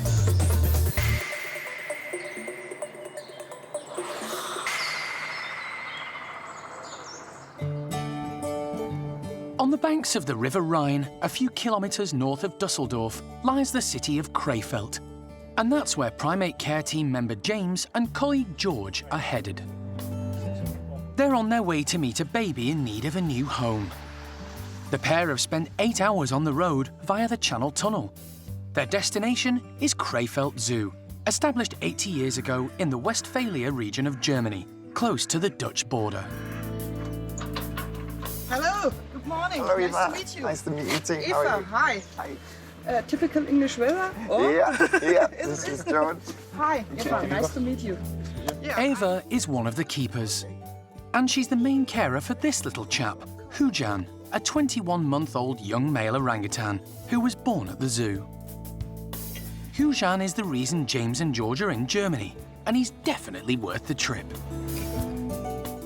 On the banks of the River Rhine, a few kilometres north of Dusseldorf, lies the city of Crayfeld. And that's where Primate Care team member James and colleague George are headed. They're on their way to meet a baby in need of a new home. The pair have spent 8 hours on the road via the Channel Tunnel. Their destination is Crayfeld Zoo, established 80 years ago in the Westphalia region of Germany, close to the Dutch border. Hello, good morning. Hello, nice Eva. to meet you. Nice to meet you too. Eva, How are you? hi. Hi. Typical English weather? Or? Yeah, this is George. Hi, Eva, nice to meet you. Yeah, Eva is one of the keepers. And she's the main carer for this little chap, Hujan, a 21-month-old young male orangutan who was born at the zoo. Hujan is the reason James and George are in Germany, and he's definitely worth the trip.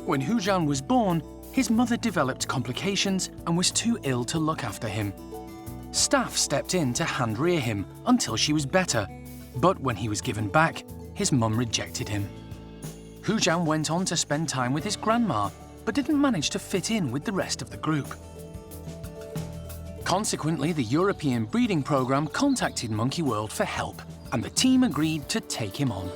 When Hujan was born, his mother developed complications and was too ill to look after him. Staff stepped in to hand-rear him until she was better, but when he was given back, his mum rejected him. Hujan went on to spend time with his grandma, but didn't manage to fit in with the rest of the group. Consequently, the European breeding programme contacted Monkey World for help, and the team agreed to take him on.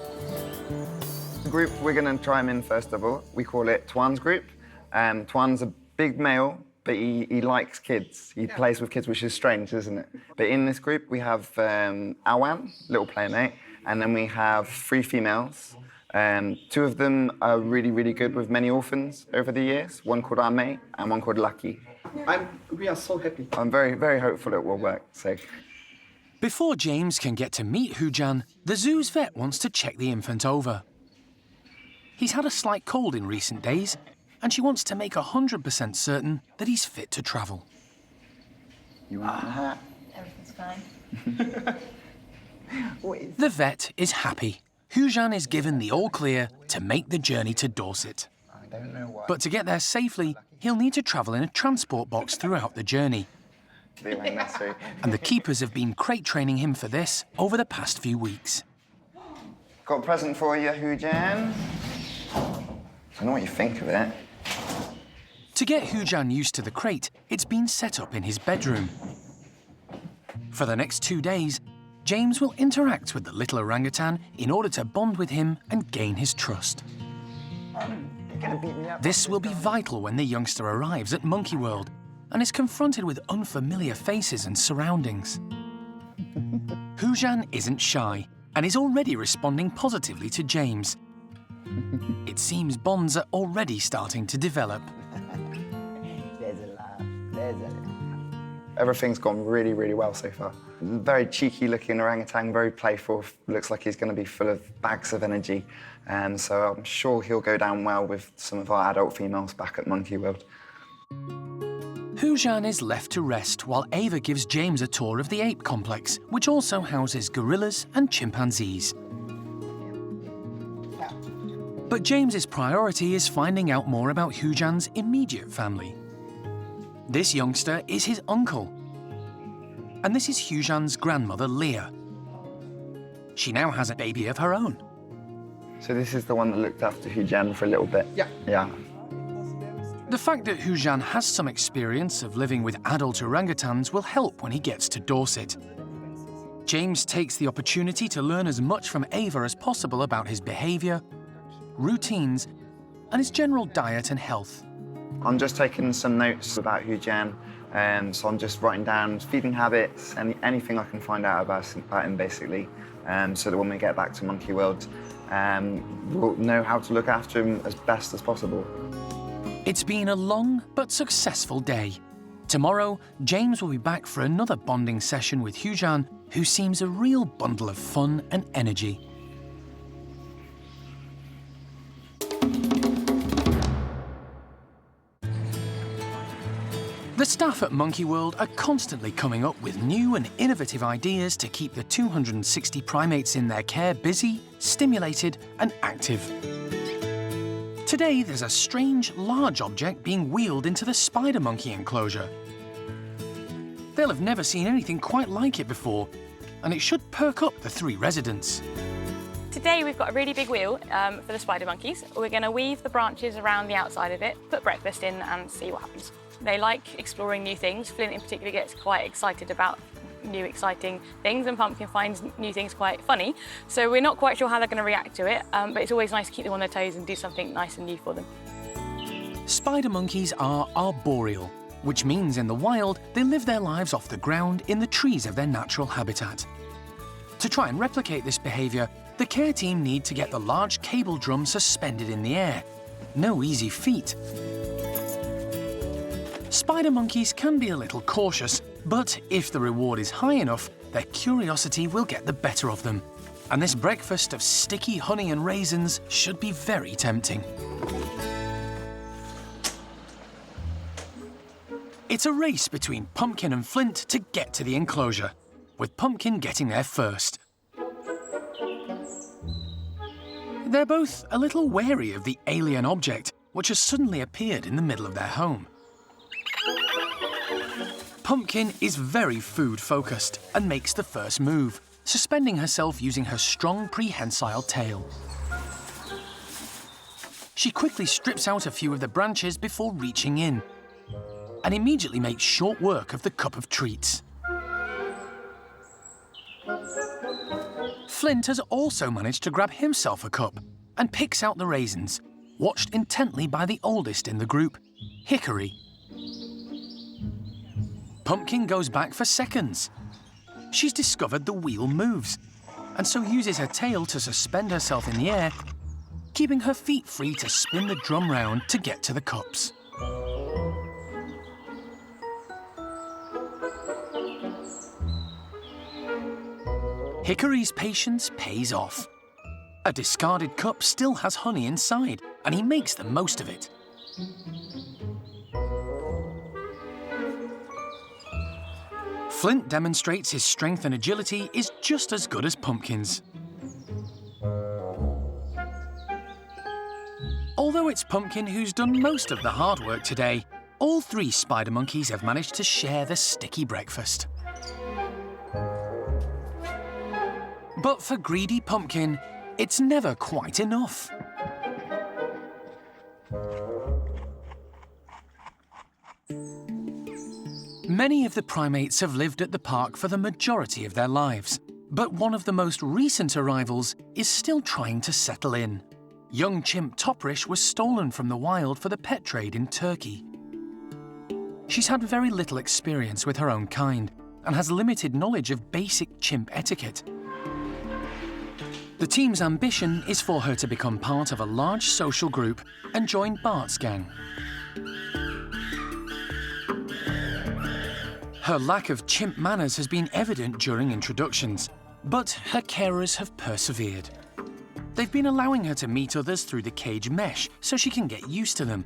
The group we're going to try him in first of all, we call it Tuan's group. Tuan's a big male, but he likes kids. He plays with kids, which is strange, isn't it? But in this group, we have Awan, little playmate, and then we have 3 females. 2 of them are really, really good with many orphans over the years. One called Ame and one called Lucky. we are so happy. I'm very, very hopeful it will work. So, Before James can get to meet Hujan, the zoo's vet wants to check the infant over. He's had a slight cold in recent days, and she wants to make 100% certain that he's fit to travel. You want a hat? Everything's fine. The vet is happy. Hujan is given the all-clear to make the journey to Dorset. I don't know why. But to get there safely, he'll need to travel in a transport box throughout the journey. And the keepers have been crate training him for this over the past few weeks. Got a present for you, Hujan. I don't know what you think of it. To get Hujan used to the crate, it's been set up in his bedroom. For the next 2 days, James will interact with the little orangutan in order to bond with him and gain his trust. You're gonna beat me up. This will be vital when the youngster arrives at Monkey World and is confronted with unfamiliar faces and surroundings. Hujan isn't shy and is already responding positively to James. It seems bonds are already starting to develop. There's a laugh. There's a laugh. Everything's gone really, really well so far. Very cheeky-looking orangutan, very playful. Looks like he's going to be full of bags of energy. So I'm sure he'll go down well with some of our adult females back at Monkey World. Hujan is left to rest while Ava gives James a tour of the ape complex, which also houses gorillas and chimpanzees. But James's priority is finding out more about Hujan's immediate family. This youngster is his uncle. And this is Hujan's grandmother, Leah. She now has a baby of her own. So this is the one that looked after Hujan for a little bit? Yeah. The fact that Hujan has some experience of living with adult orangutans will help when he gets to Dorset. James takes the opportunity to learn as much from Ava as possible about his behaviour, routines, and his general diet and health. I'm just taking some notes about Hujan, so I'm just writing down feeding habits and anything I can find out about him, basically, so that when we get back to Monkey World, we'll know how to look after him as best as possible. It's been a long but successful day. Tomorrow, James will be back for another bonding session with Hujan, who seems a real bundle of fun and energy. The staff at Monkey World are constantly coming up with new and innovative ideas to keep the 260 primates in their care busy, stimulated, and active. Today, there's a strange, large object being wheeled into the spider monkey enclosure. They'll have never seen anything quite like it before, and it should perk up the 3 residents. Today we've got a really big wheel for the spider monkeys. We're going to weave the branches around the outside of it, put breakfast in and see what happens. They like exploring new things. Flint in particular gets quite excited about new exciting things, and Pumpkin finds new things quite funny. So we're not quite sure how they're going to react to it, but it's always nice to keep them on their toes and do something nice and new for them. Spider monkeys are arboreal, which means in the wild they live their lives off the ground in the trees of their natural habitat. To try and replicate this behaviour, the care team need to get the large cable drum suspended in the air. No easy feat. Spider monkeys can be a little cautious, but if the reward is high enough, their curiosity will get the better of them. And this breakfast of sticky honey and raisins should be very tempting. It's a race between Pumpkin and Flint to get to the enclosure, with Pumpkin getting there first. They're both a little wary of the alien object, which has suddenly appeared in the middle of their home. Pumpkin is very food-focused and makes the first move, suspending herself using her strong prehensile tail. She quickly strips out a few of the branches before reaching in, and immediately makes short work of the cup of treats. Flint has also managed to grab himself a cup and picks out the raisins, watched intently by the oldest in the group, Hickory. Pumpkin goes back for seconds. She's discovered the wheel moves, and so uses her tail to suspend herself in the air, keeping her feet free to spin the drum round to get to the cups. Hickory's patience pays off. A discarded cup still has honey inside, and he makes the most of it. Flint demonstrates his strength and agility is just as good as Pumpkin's. Although it's Pumpkin who's done most of the hard work today, all three spider monkeys have managed to share the sticky breakfast. But for greedy Pumpkin, it's never quite enough. Many of the primates have lived at the park for the majority of their lives, but one of the most recent arrivals is still trying to settle in. Young chimp Toprish was stolen from the wild for the pet trade in Turkey. She's had very little experience with her own kind and has limited knowledge of basic chimp etiquette. The team's ambition is for her to become part of a large social group and join Bart's gang. Her lack of chimp manners has been evident during introductions, but her carers have persevered. They've been allowing her to meet others through the cage mesh so she can get used to them.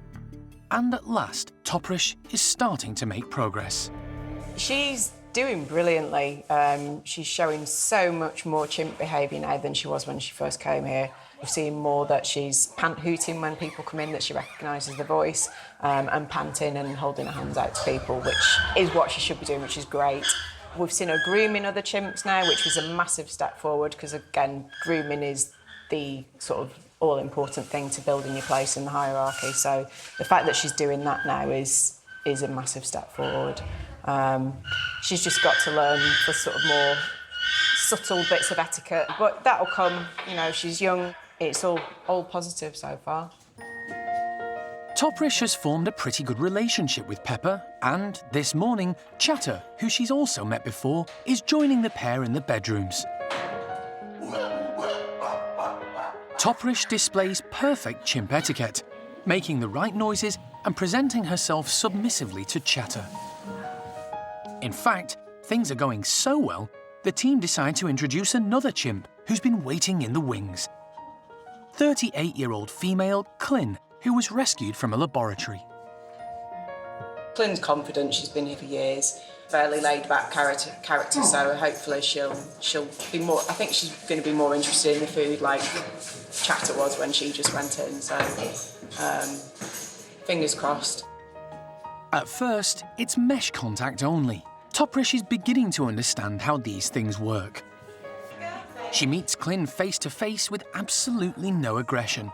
And at last, Toprish is starting to make progress. She's doing brilliantly. She's showing so much more chimp behaviour now than she was when she first came here. We've seen more that she's pant-hooting when people come in, that she recognises the voice, and panting and holding her hands out to people, which is what she should be doing, which is great. We've seen her grooming other chimps now, which was a massive step forward, because again, grooming is the sort of all-important thing to building your place in the hierarchy. So the fact that she's doing that now is a massive step forward. She's just got to learn the sort of more subtle bits of etiquette, but that'll come. You know, she's young. It's all positive so far. Toprish has formed a pretty good relationship with Pepper, and this morning, Chatter, who she's also met before, is joining the pair in the bedrooms. Toprish displays perfect chimp etiquette, making the right noises and presenting herself submissively to Chatter. In fact, things are going so well, the team decide to introduce another chimp who's been waiting in the wings. 38-year-old female Clin, who was rescued from a laboratory. Clin's confident. She's been here for years. Fairly laid-back character, so hopefully she'll be more. I think she's going to be more interested in the food, like Chatter was when she just went in. So, fingers crossed. At first, it's mesh contact only. Toprish is beginning to understand how these things work. She meets Clin face to face with absolutely no aggression.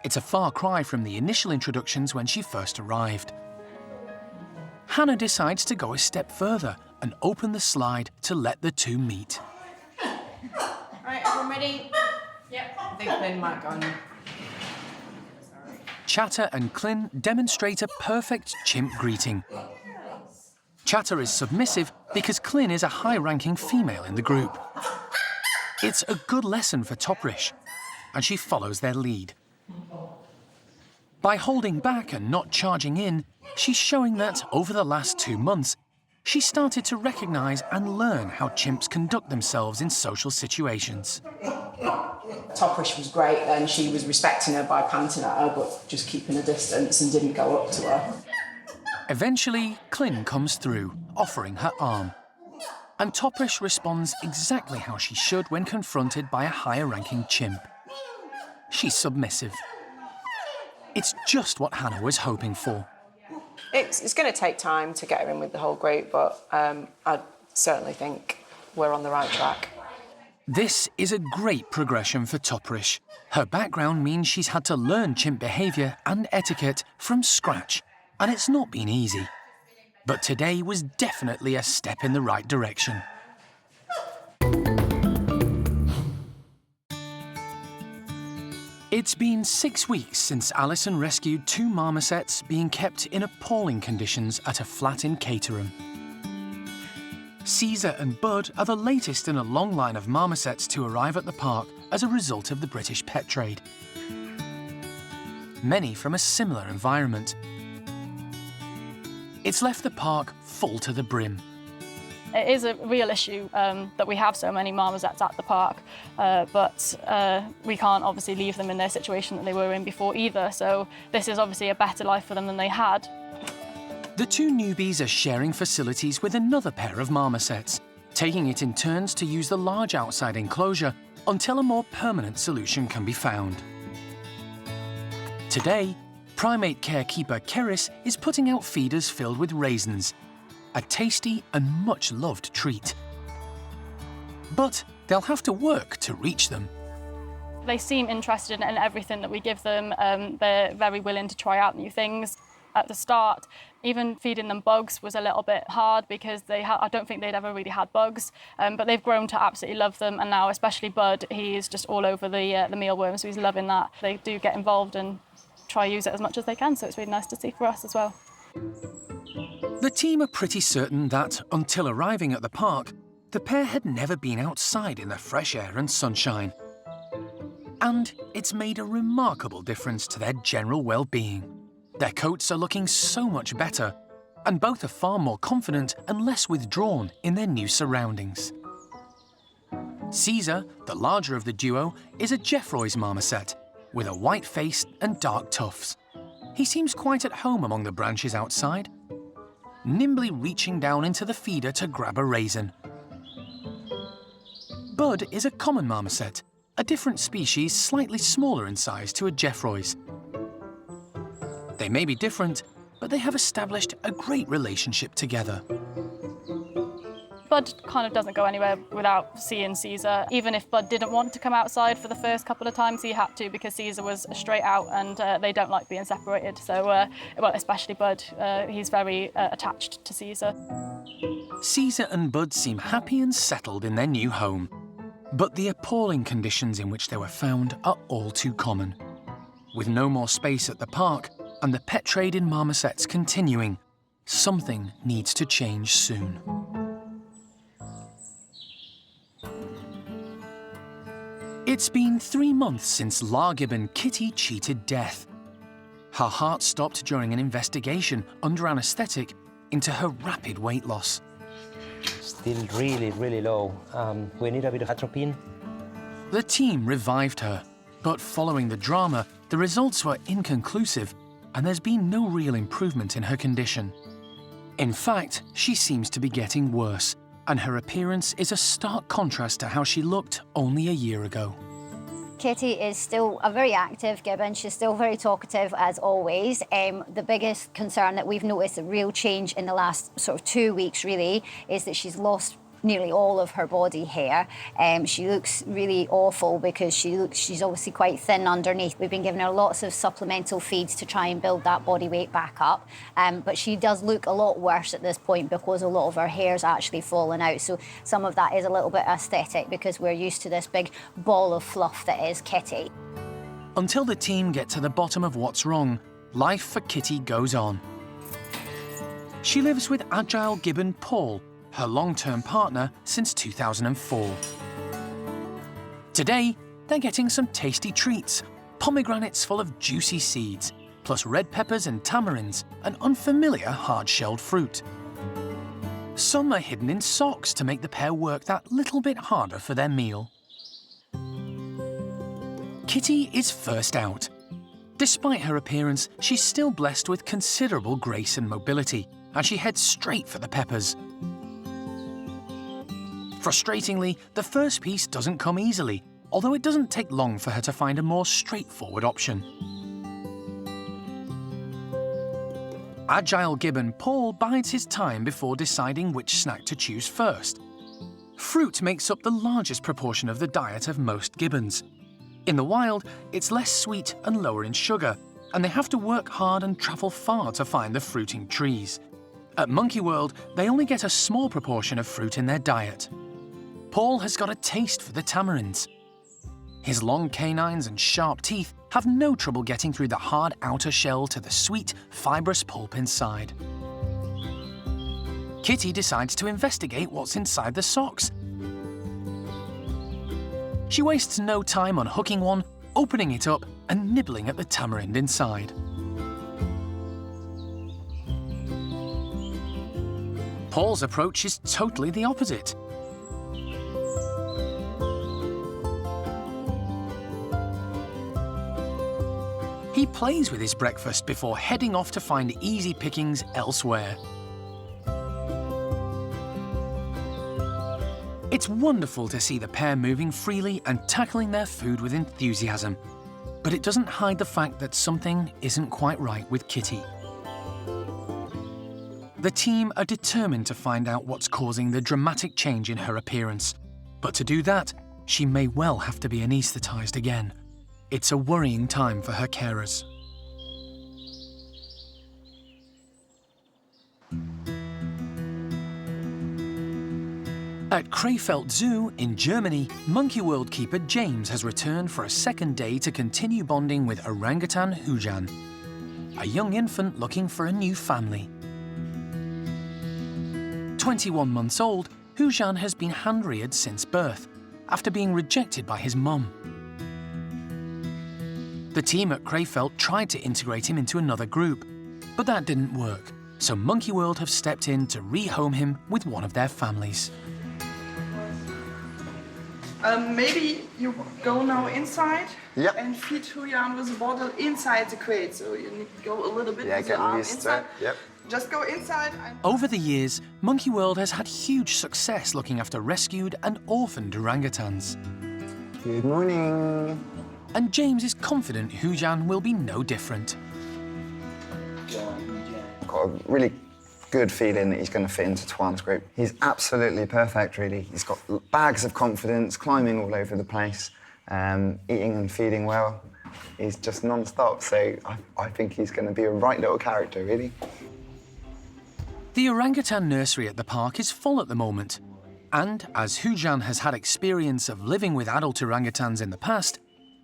It's a far cry from the initial introductions when she first arrived. Hannah decides to go a step further and open the slide to let the two meet. Right, everyone ready? Yep. I think Clin might go on. Chatter and Clin demonstrate a perfect chimp greeting. Chatter is submissive because Clin is a high-ranking female in the group. It's a good lesson for Toprish, and she follows their lead. By holding back and not charging in, she's showing that over the last 2 months, she started to recognise and learn how chimps conduct themselves in social situations. Toprish was great then. She was respecting her by panting at her, but just keeping a distance and didn't go up to her. Eventually, Clin comes through, offering her arm. And Toprish responds exactly how she should when confronted by a higher-ranking chimp. She's submissive. It's just what Hannah was hoping for. It's going to take time to get her in with the whole group, but I certainly think we're on the right track. This is a great progression for Toprish. Her background means she's had to learn chimp behaviour and etiquette from scratch, and it's not been easy. But today was definitely a step in the right direction. It's been 6 weeks since Alison rescued 2 marmosets being kept in appalling conditions at a flat in Caterham. Caesar and Bud are the latest in a long line of marmosets to arrive at the park as a result of the British pet trade. Many from a similar environment. It's left the park full to the brim. It is a real issue that we have so many marmosets at the park, but we can't obviously leave them in their situation that they were in before either, so this is obviously a better life for them than they had. The two newbies are sharing facilities with another pair of marmosets, taking it in turns to use the large outside enclosure until a more permanent solution can be found. Today, Primate Care keeper Keris is putting out feeders filled with raisins, a tasty and much-loved treat. But they'll have to work to reach them. They seem interested in everything that we give them. They're very willing to try out new things. At the start, even feeding them bugs was a little bit hard because I don't think they'd ever really had bugs, but they've grown to absolutely love them, and now especially Bud, he is just all over the mealworms, so he's loving that. They do get involved and try use it as much as they can, so it's really nice to see for us as well. The team are pretty certain that, until arriving at the park, the pair had never been outside in the fresh air and sunshine. And it's made a remarkable difference to their general well-being. Their coats are looking so much better, and both are far more confident and less withdrawn in their new surroundings. Caesar, the larger of the duo, is a Jeffroy's marmoset, with a white face and dark tufts. He seems quite at home among the branches outside, nimbly reaching down into the feeder to grab a raisin. Bud is a common marmoset, a different species slightly smaller in size to a Jeffroy's. They may be different, but they have established a great relationship together. Bud kind of doesn't go anywhere without seeing Caesar. Even if Bud didn't want to come outside for the first couple of times, he had to because Caesar was straight out and they don't like being separated. So, well, especially Bud, he's very attached to Caesar. Caesar and Bud seem happy and settled in their new home. But the appalling conditions in which they were found are all too common. With no more space at the park, and the pet trade in marmosets continuing, something needs to change soon. It's been 3 months since gibbon Kitty cheated death. Her heart stopped during an investigation under anaesthetic into her rapid weight loss. Still really, really low. We need a bit of atropine. The team revived her, but following the drama, the results were inconclusive, and there's been no real improvement in her condition. In fact, she seems to be getting worse, and her appearance is a stark contrast to how she looked only a year ago. Kitty is still a very active gibbon. She's still very talkative, as always. The biggest concern that we've noticed, a real change in the last sort of 2 weeks, really, is that she's lost nearly all of her body hair. She looks really awful because she's obviously quite thin underneath. We've been giving her lots of supplemental feeds to try and build that body weight back up. But she does look a lot worse at this point because a lot of her hair's actually fallen out. So some of that is a little bit aesthetic because we're used to this big ball of fluff that is Kitty. Until the team get to the bottom of what's wrong, life for Kitty goes on. She lives with agile gibbon Paul, her long-term partner since 2004. Today, they're getting some tasty treats, pomegranates full of juicy seeds, plus red peppers and tamarinds, and unfamiliar hard-shelled fruit. Some are hidden in socks to make the pair work that little bit harder for their meal. Kitty is first out. Despite her appearance, she's still blessed with considerable grace and mobility, and she heads straight for the peppers. Frustratingly, the first piece doesn't come easily, although it doesn't take long for her to find a more straightforward option. Agile gibbon Paul bides his time before deciding which snack to choose first. Fruit makes up the largest proportion of the diet of most gibbons. In the wild, it's less sweet and lower in sugar, and they have to work hard and travel far to find the fruiting trees. At Monkey World, they only get a small proportion of fruit in their diet. Paul has got a taste for the tamarinds. His long canines and sharp teeth have no trouble getting through the hard outer shell to the sweet, fibrous pulp inside. Kitty decides to investigate what's inside the socks. She wastes no time unhooking one, opening it up, and nibbling at the tamarind inside. Paul's approach is totally the opposite. He plays with his breakfast before heading off to find easy pickings elsewhere. It's wonderful to see the pair moving freely and tackling their food with enthusiasm. But it doesn't hide the fact that something isn't quite right with Kitty. The team are determined to find out what's causing the dramatic change in her appearance. But to do that, she may well have to be anaesthetised again. It's a worrying time for her carers. At Crayfeld Zoo in Germany, Monkey World keeper James has returned for a second day to continue bonding with Orang-utan Hujan, a young infant looking for a new family. 21 months old, Hujan has been hand-reared since birth, after being rejected by his mum. The team at Crayfeld tried to integrate him into another group, but that didn't work, so Monkey World have stepped in to rehome him with one of their families. Maybe you go now inside Yep. and feed Hujan with a bottle inside the crate. So you need to go a little bit with the getting arm used inside. to it. Yep. Just go inside. And Over the years, Monkey World has had huge success looking after rescued and orphaned orangutans. Good morning. And James is confident Hujan will be no different. Got a really good feeling that he's going to fit into Tuan's group. He's absolutely perfect, really. He's got bags of confidence, climbing all over the place, eating and feeding well. He's just non-stop, so I think he's going to be a right little character, really. The orangutan nursery at the park is full at the moment. And as Hujan has had experience of living with adult orangutans in the past,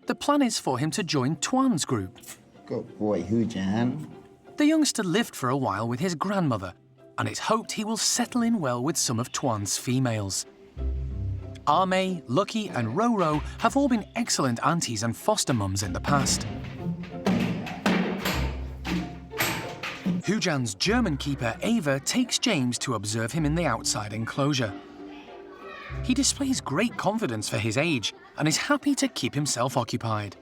the plan is for him to join Tuan's group. Good boy, Hujan. The youngster lived for a while with his grandmother, and it's hoped he will settle in well with some of Tuan's females. Ame, Lucky and Roro have all been excellent aunties and foster mums in the past. Hujan's German keeper Ava takes James to observe him in the outside enclosure. He displays great confidence for his age and is happy to keep himself occupied.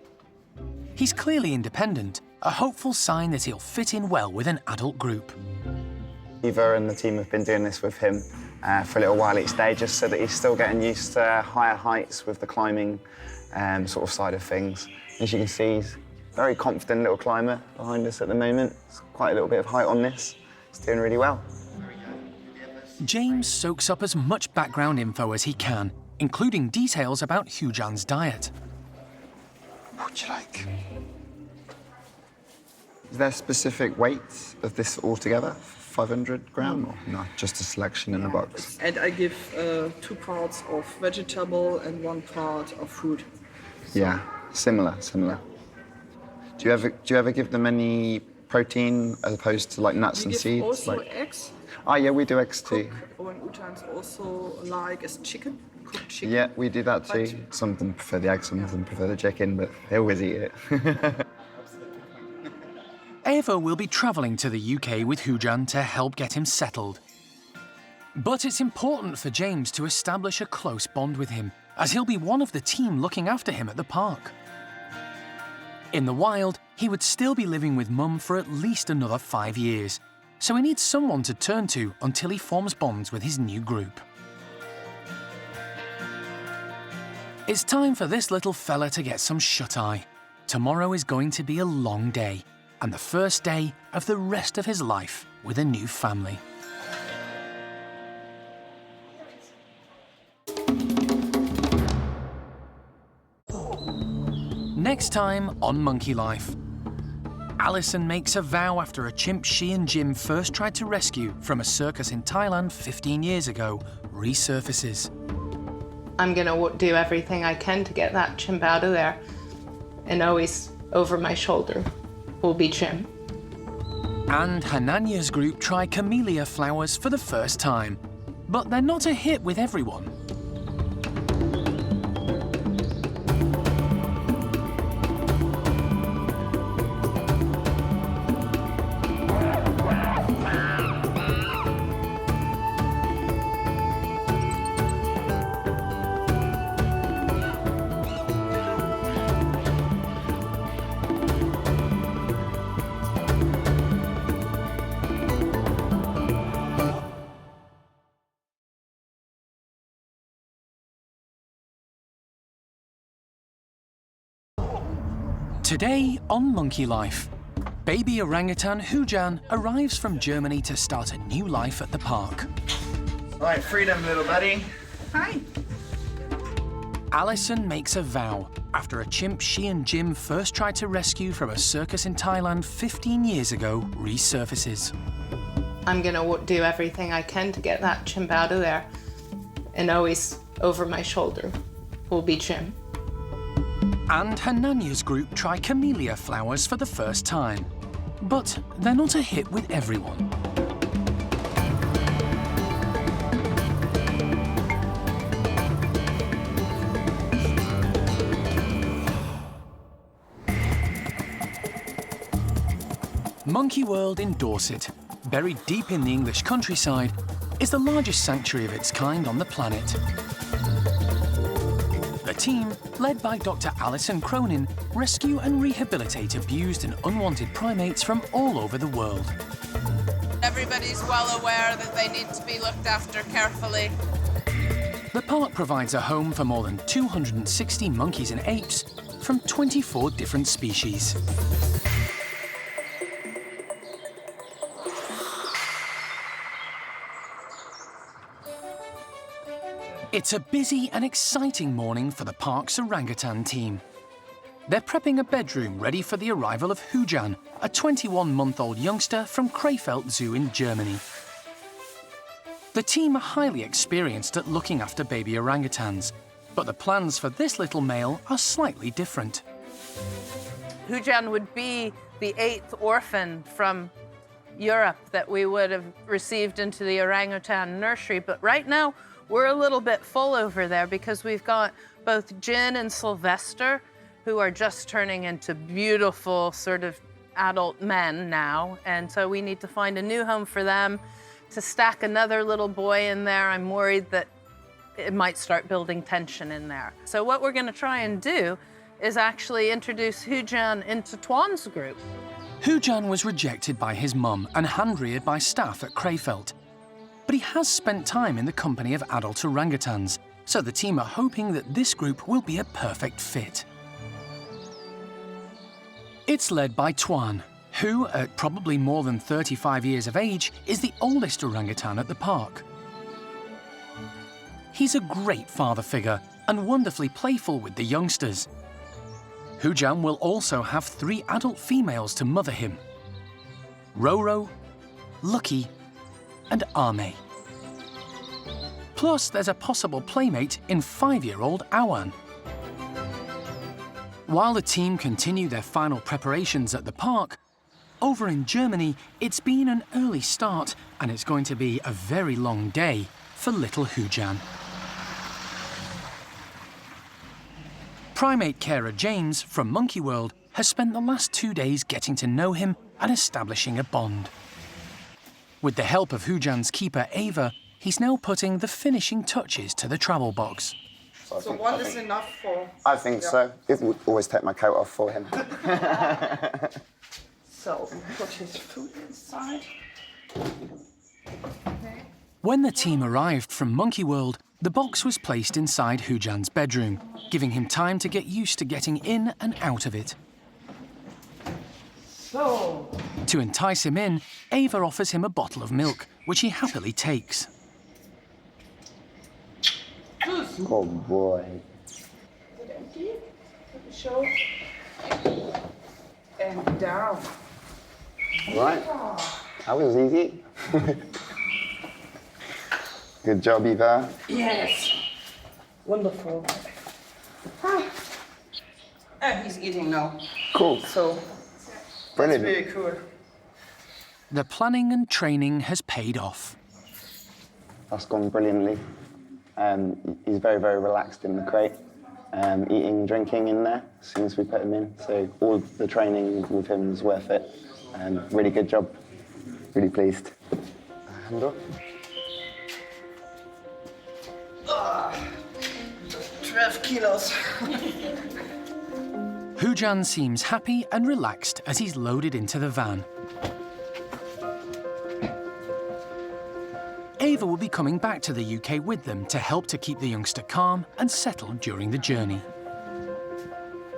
He's clearly independent, a hopeful sign that he'll fit in well with an adult group. Eva and the team have been doing this with him for a little while each day, just so that he's still getting used to higher heights with the climbing sort of side of things. As you can see, he's a very confident little climber behind us at the moment. There's quite a little bit of height on this. He's doing really well. James soaks up as much background info as he can, including details about Hujan's diet. What would you like? Is there a specific weight of this altogether? 500 gram? Or no, just a selection in a box. And I give 2 parts of vegetable and 1 part of fruit. Yeah, similar. Do you ever give them any protein as opposed to like nuts We and give seeds? also Like... eggs. Oh yeah, we do eggs too. Orang-utans also like as chicken, cooked chicken. Yeah, we do that too. Some of them prefer the eggs, some of them prefer the chicken, but they always eat it. Eva will be travelling to the UK with Hujan to help get him settled. But it's important for James to establish a close bond with him, as he'll be one of the team looking after him at the park. In the wild, he would still be living with Mum for at least another 5 years, so he needs someone to turn to until he forms bonds with his new group. It's time for this little fella to get some shut-eye. Tomorrow is going to be a long day, and the first day of the rest of his life with a new family. Next time on Monkey Life. Alison makes a vow after a chimp she and Jim first tried to rescue from a circus in Thailand 15 years ago resurfaces. I'm gonna do everything I can to get that chimp out of there. And always over my shoulder will be Jim. And Hananya's group try camellia flowers for the first time. But they're not a hit with everyone. Today on Monkey Life, baby orangutan Hujan arrives from Germany to start a new life at the park. All right, freedom, little buddy. Hi. Alison makes a vow after a chimp she and Jim first tried to rescue from a circus in Thailand 15 years ago resurfaces. I'm gonna do everything I can to get that chimp out of there. And always over my shoulder will be Jim. And Hananya's group try camellia flowers for the first time. But they're not a hit with everyone. Monkey World in Dorset, buried deep in the English countryside, is the largest sanctuary of its kind on the planet. The team, led by Dr. Alison Cronin, rescue and rehabilitate abused and unwanted primates from all over the world. Everybody's well aware that they need to be looked after carefully. The park provides a home for more than 260 monkeys and apes from 24 different species. It's a busy and exciting morning for the park's orangutan team. They're prepping a bedroom ready for the arrival of Hujan, a 21-month-old youngster from Crayfeld Zoo in Germany. The team are highly experienced at looking after baby orangutans, but the plans for this little male are slightly different. Hujan would be the 8th orphan from Europe that we would have received into the orangutan nursery, but right now we're a little bit full over there because we've got both Jin and Sylvester, who are just turning into beautiful sort of adult men now, and so we need to find a new home for them. To stack another little boy in there, I'm worried that it might start building tension in there. So what we're going to try and do is actually introduce Hujan into Tuan's group. Hujan was rejected by his mum and hand-reared by staff at Crayfeld. But he has spent time in the company of adult orangutans, so the team are hoping that this group will be a perfect fit. It's led by Tuan, who, at probably more than 35 years of age, is the oldest orangutan at the park. He's a great father figure and wonderfully playful with the youngsters. Hujan will also have 3 adult females to mother him: Roro, Lucky, and Ame. Plus, there's a possible playmate in 5-year-old Awan. While the team continue their final preparations at the park, over in Germany, it's been an early start and it's going to be a very long day for little Hujan. Primate carer James from Monkey World has spent the last 2 days getting to know him and establishing a bond. With the help of Hujan's keeper, Ava, he's now putting the finishing touches to the travel box. So one is enough for... I think so. It would always take my coat off for him. So put his food inside. Okay. When the team arrived from Monkey World, the box was placed inside Hujan's bedroom, giving him time to get used to getting in and out of it. So... To entice him in, Ava offers him a bottle of milk, which he happily takes. Oh boy. Is it empty? Let me show. And down. Right. That was easy. Good job, Eva. Yes. Wonderful. And he's eating now. Cool. So, brilliant. That's very cool. The planning and training has paid off. That's gone brilliantly. He's very, very relaxed in the crate, eating and drinking in there as soon as we put him in. So all the training with him was worth it. Really good job. Really pleased. Hand up. 12 kilos. Hujan seems happy and relaxed as he's loaded into the van. Ava will be coming back to the UK with them to help to keep the youngster calm and settled during the journey.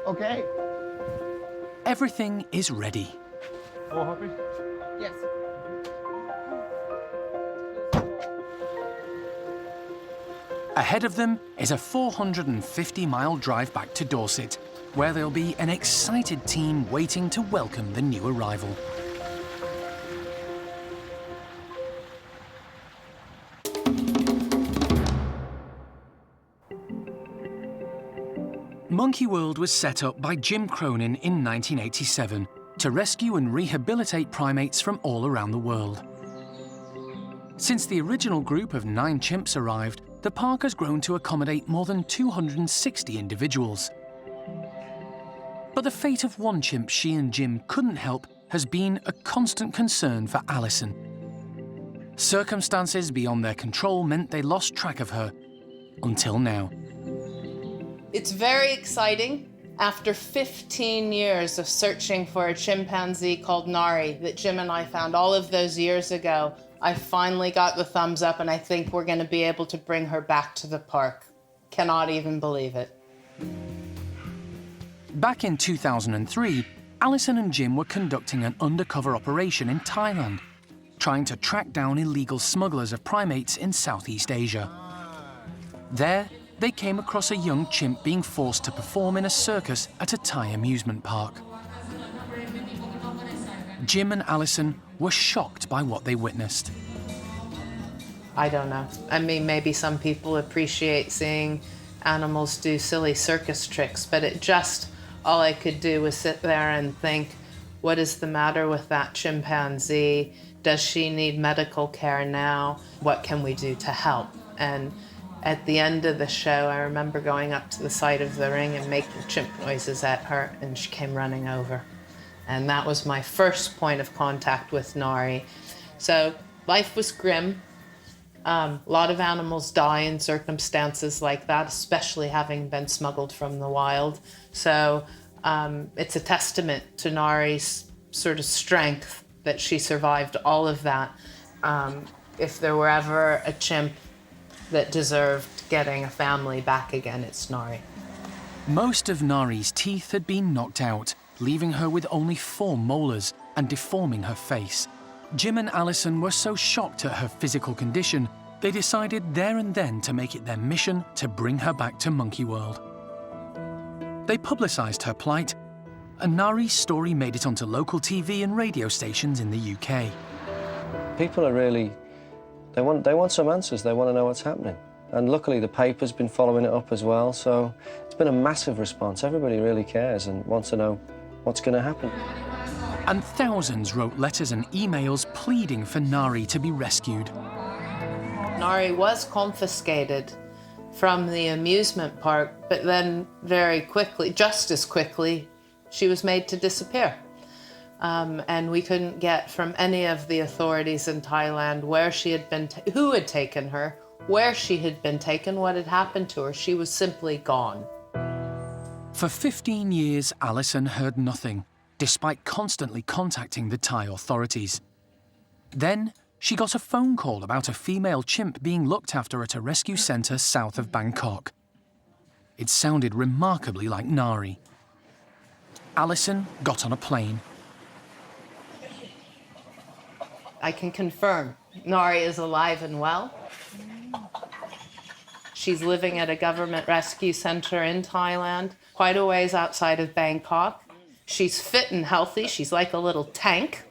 Okay. everything is ready. All happy? Yes. Ahead of them is a 450-mile drive back to Dorset, where there'll be an excited team waiting to welcome the new arrival. Monkey World was set up by Jim Cronin in 1987 to rescue and rehabilitate primates from all around the world. Since the original group of 9 chimps arrived, the park has grown to accommodate more than 260 individuals. But the fate of one chimp she and Jim couldn't help has been a constant concern for Alison. Circumstances beyond their control meant they lost track of her, until now. It's very exciting. After 15 years of searching for a chimpanzee called Naree that Jim and I found all of those years ago, I finally got the thumbs up, and I think we're going to be able to bring her back to the park. Cannot even believe it. Back in 2003, Alison and Jim were conducting an undercover operation in Thailand, trying to track down illegal smugglers of primates in Southeast Asia. There, they came across a young chimp being forced to perform in a circus at a Thai amusement park. Jim and Alison were shocked by what they witnessed. I don't know. I mean, maybe some people appreciate seeing animals do silly circus tricks, but all I could do was sit there and think, what is the matter with that chimpanzee? Does she need medical care now? What can we do to help? And at the end of the show, I remember going up to the side of the ring and making chimp noises at her, and she came running over. And that was my first point of contact with Naree. So life was grim. A lot of animals die in circumstances like that, especially having been smuggled from the wild. So it's a testament to Naree's sort of strength that she survived all of that. If there were ever a chimp that deserved getting a family back again, it's Naree. Most of Naree's teeth had been knocked out, leaving her with only 4 molars and deforming her face. Jim and Alison were so shocked at her physical condition, they decided there and then to make it their mission to bring her back to Monkey World. They publicised her plight, and Naree's story made it onto local TV and radio stations in the UK. People are really, they want some answers, they want to know what's happening. And luckily the paper's been following it up as well, so it's been a massive response. Everybody really cares and wants to know what's going to happen. And thousands wrote letters and emails pleading for Naree to be rescued. Naree was confiscated from the amusement park, but then very quickly, just as quickly, she was made to disappear. And we couldn't get from any of the authorities in Thailand where she had been, who had taken her, where she had been taken, what had happened to her. She was simply gone. For 15 years, Alison heard nothing, despite constantly contacting the Thai authorities. Then, she got a phone call about a female chimp being looked after at a rescue centre south of Bangkok. It sounded remarkably like Naree. Alison got on a plane. I can confirm Naree is alive and well. She's living at a government rescue centre in Thailand, quite a ways outside of Bangkok. She's fit and healthy. She's like a little tank.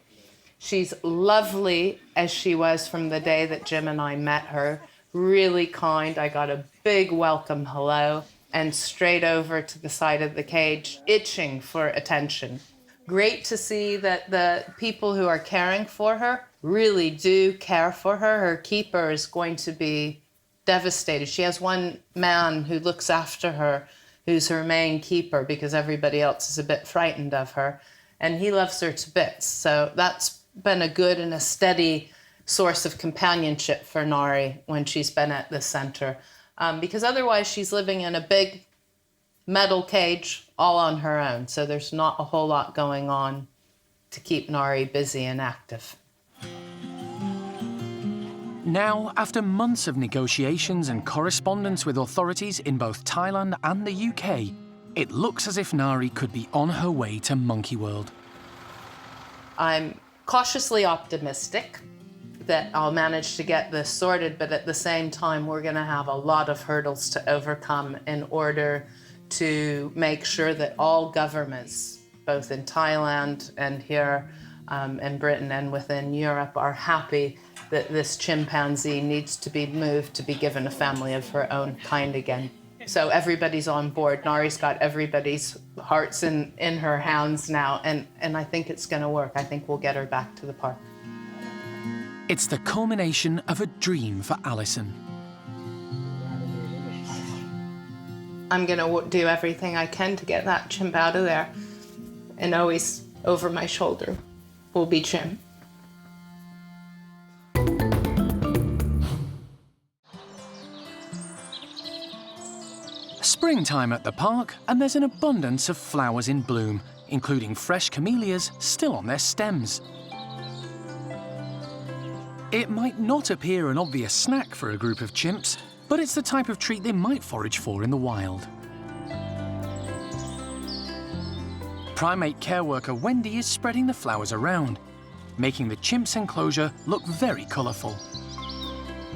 She's lovely as she was from the day that Jim and I met her. Really kind. I got a big welcome hello and straight over to the side of the cage, itching for attention. Great to see that the people who are caring for her really do care for her. Her keeper is going to be devastated. She has one man who looks after her, who's her main keeper, because everybody else is a bit frightened of her, and he loves her to bits. So that's been a good and a steady source of companionship for Naree when she's been at the centre, because otherwise she's living in a big metal cage all on her own, so there's not a whole lot going on to keep Naree busy and active. Now, after months of negotiations and correspondence with authorities in both Thailand and the UK, It looks as if Naree could be on her way to Monkey World. I'm cautiously optimistic that I'll manage to get this sorted, but at the same time, we're going to have a lot of hurdles to overcome in order to make sure that all governments, both in Thailand and here in Britain and within Europe, are happy that this chimpanzee needs to be moved to be given a family of her own kind again. So everybody's on board. Naree's got everybody's hearts in her hands now, and I think it's going to work. I think we'll get her back to the park. It's the culmination of a dream for Alison. I'm going to do everything I can to get that chimp out of there, and always over my shoulder will be Chimp. Springtime at the park, and there's an abundance of flowers in bloom, including fresh camellias still on their stems. It might not appear an obvious snack for a group of chimps, but it's the type of treat they might forage for in the wild. Primate Care worker Wendy is spreading the flowers around, making the chimp's enclosure look very colourful.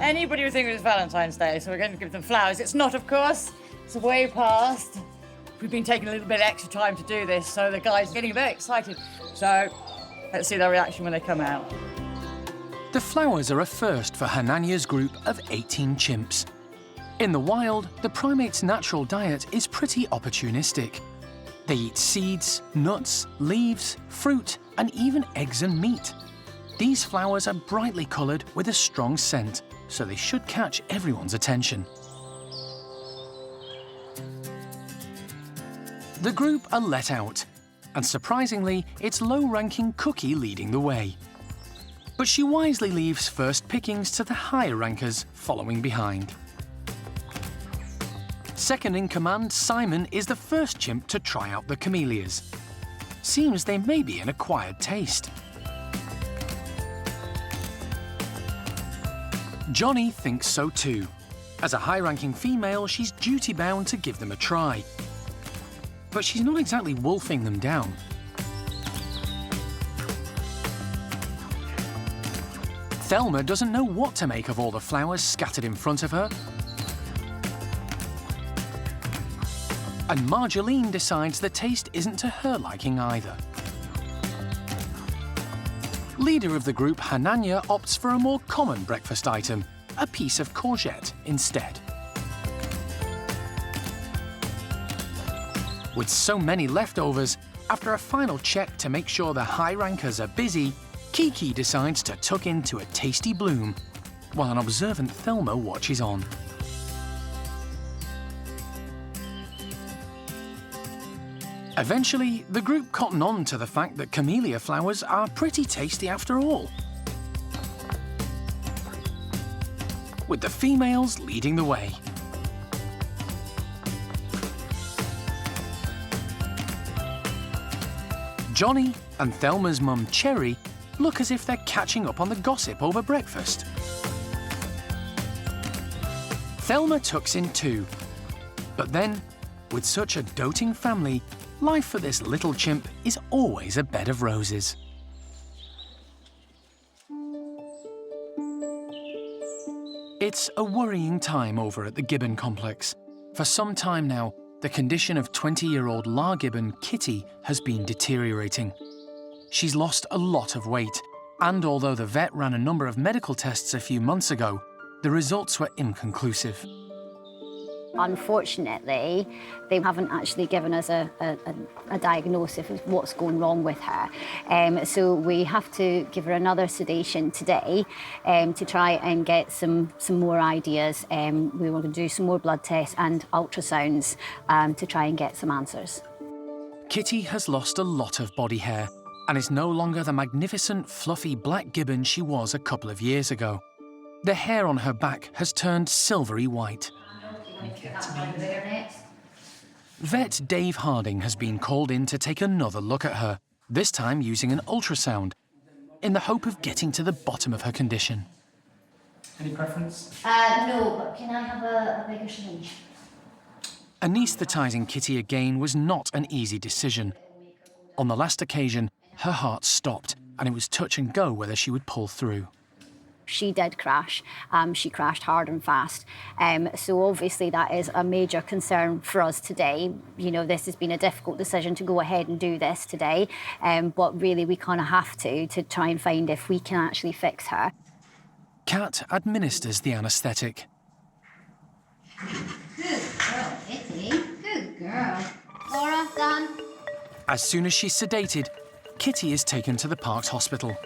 Anybody would think it was Valentine's Day, so we're going to give them flowers. It's not, of course. It's way past. We've been taking a little bit extra time to do this, so the guys are getting very excited. So let's see their reaction when they come out. The flowers are a first for Hananya's group of 18 chimps. In the wild, the primate's natural diet is pretty opportunistic. They eat seeds, nuts, leaves, fruit, and even eggs and meat. These flowers are brightly coloured with a strong scent, so they should catch everyone's attention. The group are let out, and surprisingly, it's low-ranking Cookie leading the way. But she wisely leaves first pickings to the higher rankers following behind. Second in command, Simon is the first chimp to try out the camellias. Seems they may be an acquired taste. Johnny thinks so too. As a high-ranking female, she's duty-bound to give them a try. But she's not exactly wolfing them down. Thelma doesn't know what to make of all the flowers scattered in front of her. And Marjolaine decides the taste isn't to her liking either. Leader of the group, Hananya, opts for a more common breakfast item, a piece of courgette instead. With so many leftovers, after a final check to make sure the high rankers are busy, Kiki decides to tuck into a tasty bloom, while an observant Thelma watches on. Eventually, the group cotton on to the fact that camellia flowers are pretty tasty after all, with the females leading the way. Johnny and Thelma's mum, Cherry, look as if they're catching up on the gossip over breakfast. Thelma tucks in too. But then, with such a doting family, life for this little chimp is always a bed of roses. It's a worrying time over at the gibbon complex. For some time now, the condition of 20-year-old La gibbon, Kitty, has been deteriorating. She's lost a lot of weight, and although the vet ran a number of medical tests a few months ago, the results were inconclusive. Unfortunately, they haven't actually given us a diagnosis of what's going wrong with her. So we have to give her another sedation today to try and get some more ideas. We want to do some more blood tests and ultrasounds to try and get some answers. Kitty has lost a lot of body hair and is no longer the magnificent, fluffy black gibbon she was a couple of years ago. The hair on her back has turned silvery white. Vet Dave Harding has been called in to take another look at her, this time using an ultrasound, in the hope of getting to the bottom of her condition. Any preference? No, but can I have a bigger syringe? Anaesthetising Kitty again was not an easy decision. On the last occasion, her heart stopped and it was touch and go whether she would pull through. She did crash. She crashed hard and fast. So obviously that is a major concern for us today. You know, this has been a difficult decision to go ahead and do this today. But really we kind of have to try and find if we can actually fix her. Kat administers the anaesthetic. Good girl, Kitty. Good girl. Nora, done. As soon as she's sedated, Kitty is taken to the park's hospital.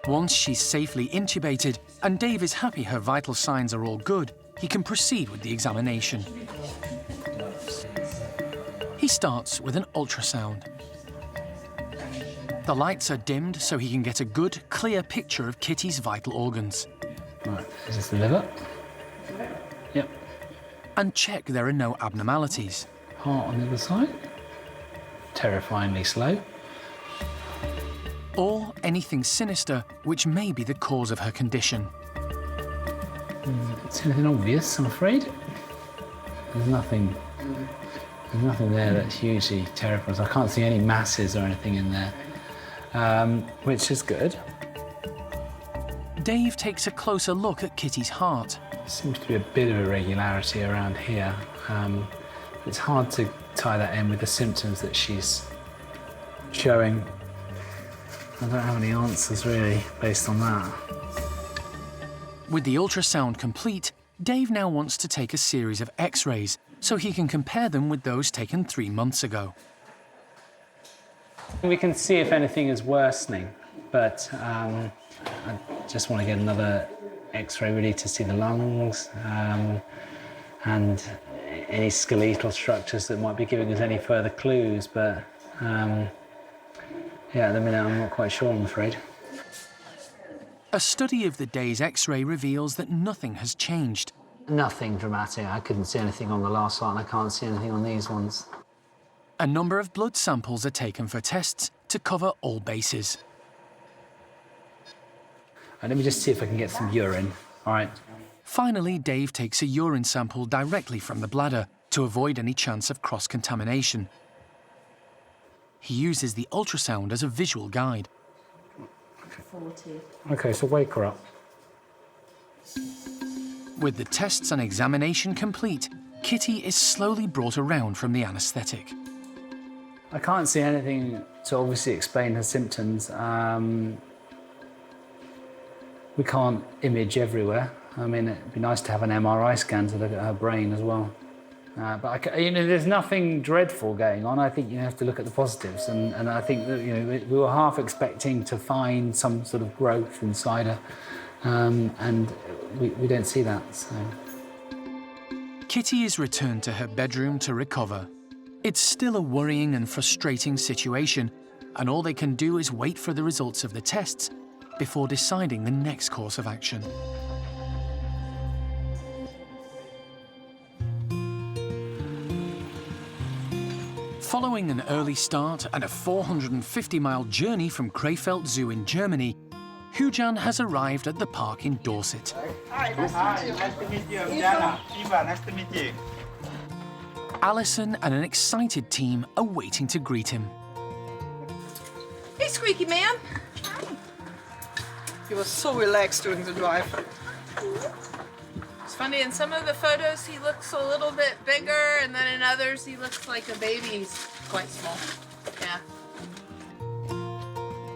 Once she's safely intubated and Dave is happy her vital signs are all good, he can proceed with the examination. He starts with an ultrasound. The lights are dimmed so he can get a good, clear picture of Kitty's vital organs. Right, is this the liver? Yep. And check there are no abnormalities. Heart on the other side. Terrifyingly slow. Or anything sinister which may be the cause of her condition. It's anything obvious, I'm afraid. There's nothing there that's hugely terrifying. I can't see any masses or anything in there, which is good. Dave takes a closer look at Kitty's heart. There seems to be a bit of irregularity around here. It's hard to tie that in with the symptoms that she's showing. I don't have any answers, really, based on that. With the ultrasound complete, Dave now wants to take a series of X-rays so he can compare them with those taken 3 months ago. We can see if anything is worsening, but I just want to get another X-ray really to see the lungs and any skeletal structures that might be giving us any further clues, but yeah, at the minute I'm not quite sure, I'm afraid. A study of the day's X-ray reveals that nothing has changed. Nothing dramatic. I couldn't see anything on the last one. I can't see anything on these ones. A number of blood samples are taken for tests to cover all bases. Let me just see if I can get some urine. All right. Finally, Dave takes a urine sample directly from the bladder to avoid any chance of cross-contamination. He uses the ultrasound as a visual guide. OK, so wake her up. With the tests and examination complete, Kitty is slowly brought around from the anaesthetic. I can't see anything to obviously explain her symptoms. We can't image everywhere. I mean, it'd be nice to have an MRI scan to look at her brain as well. But there's nothing dreadful going on. I think you have to look at the positives, and I think that we were half expecting to find some sort of growth inside her, and we don't see that. So. Kitty is returned to her bedroom to recover. It's still a worrying and frustrating situation, and all they can do is wait for the results of the tests before deciding the next course of action. Following an early start and a 450-mile journey from Crayfeld Zoo in Germany, Hujan has arrived at the park in Dorset. Hi, nice to meet you. Jana, Eva, nice to meet you. Alison and an excited team are waiting to greet him. Hey, Squeaky Man. He was so relaxed during the drive. It's funny, in some of the photos he looks a little bit bigger, and then in others he looks like a baby. He's quite small. Yeah.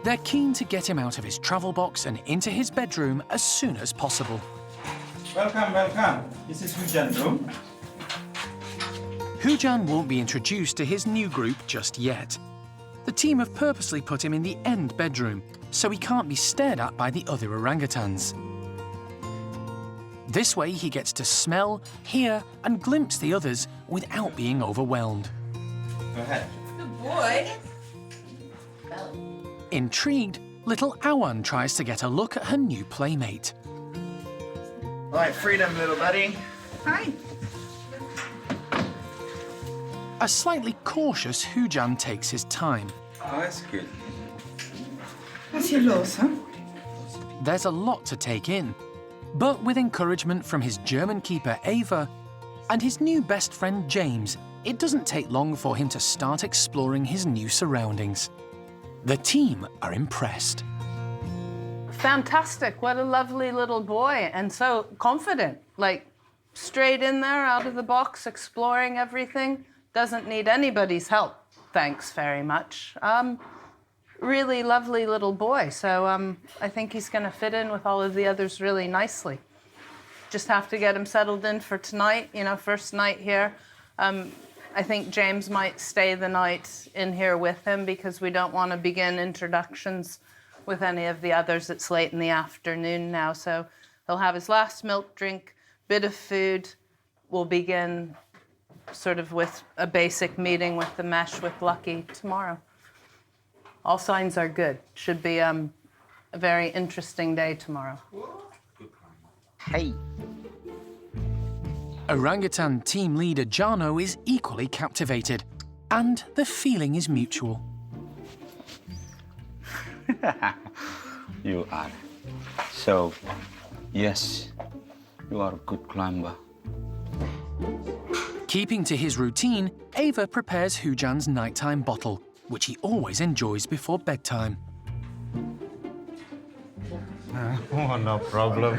They're keen to get him out of his travel box and into his bedroom as soon as possible. Welcome, welcome. This is Hujan's room. Hujan won't be introduced to his new group just yet. The team have purposely put him in the end bedroom, so he can't be stared at by the other orangutans. This way he gets to smell, hear and glimpse the others without being overwhelmed. Go ahead. Good boy. Intrigued, little Awan tries to get a look at her new playmate. All right, freedom, little buddy. Hi. A slightly cautious Hujan takes his time. Oh, that's good. Was hier los, huh? There's a lot to take in. But with encouragement from his German keeper Ava and his new best friend James, it doesn't take long for him to start exploring his new surroundings. The team are impressed. Fantastic, what a lovely little boy, and so confident, like straight in there, out of the box, exploring everything. Doesn't need anybody's help, thanks very much. Really lovely little boy, so I think he's gonna fit in with all of the others really nicely. Just have to get him settled in for tonight, you know, first night here. I think James might stay the night in here with him because we don't want to begin introductions with any of the others. It's late in the afternoon now, so he'll have his last milk drink, bit of food. We'll begin sort of with a basic meeting with the mesh with Lucky tomorrow. All signs are good. Should be a very interesting day tomorrow. Hey. Orangutan team leader Jano is equally captivated, and the feeling is mutual. You are. So, yes, you are a good climber. Keeping to his routine, Ava prepares Hujan's nighttime bottle, which he always enjoys before bedtime. Oh, no problem.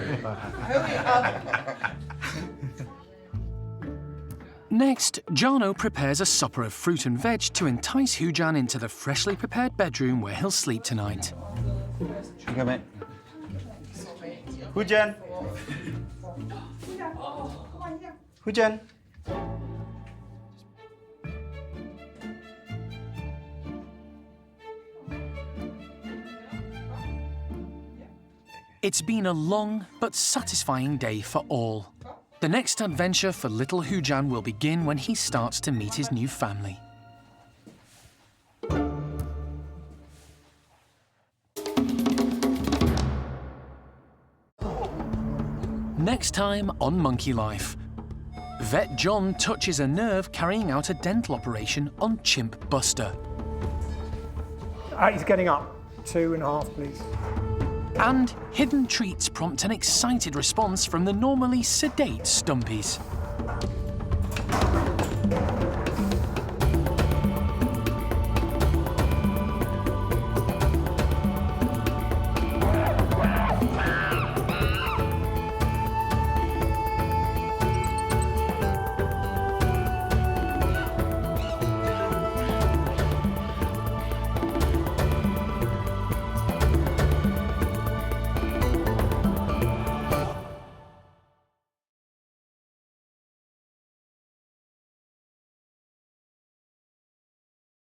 Next, Jano prepares a supper of fruit and veg to entice Hujan into the freshly prepared bedroom where he'll sleep tonight. Okay, mate. Hujan. Hujan. It's been a long but satisfying day for all. The next adventure for little Hujan will begin when he starts to meet his new family. Next time on Monkey Life, Vet John touches a nerve carrying out a dental operation on Chimp Buster. He's getting up. 2.5, please. And hidden treats prompt an excited response from the normally sedate Stumpies.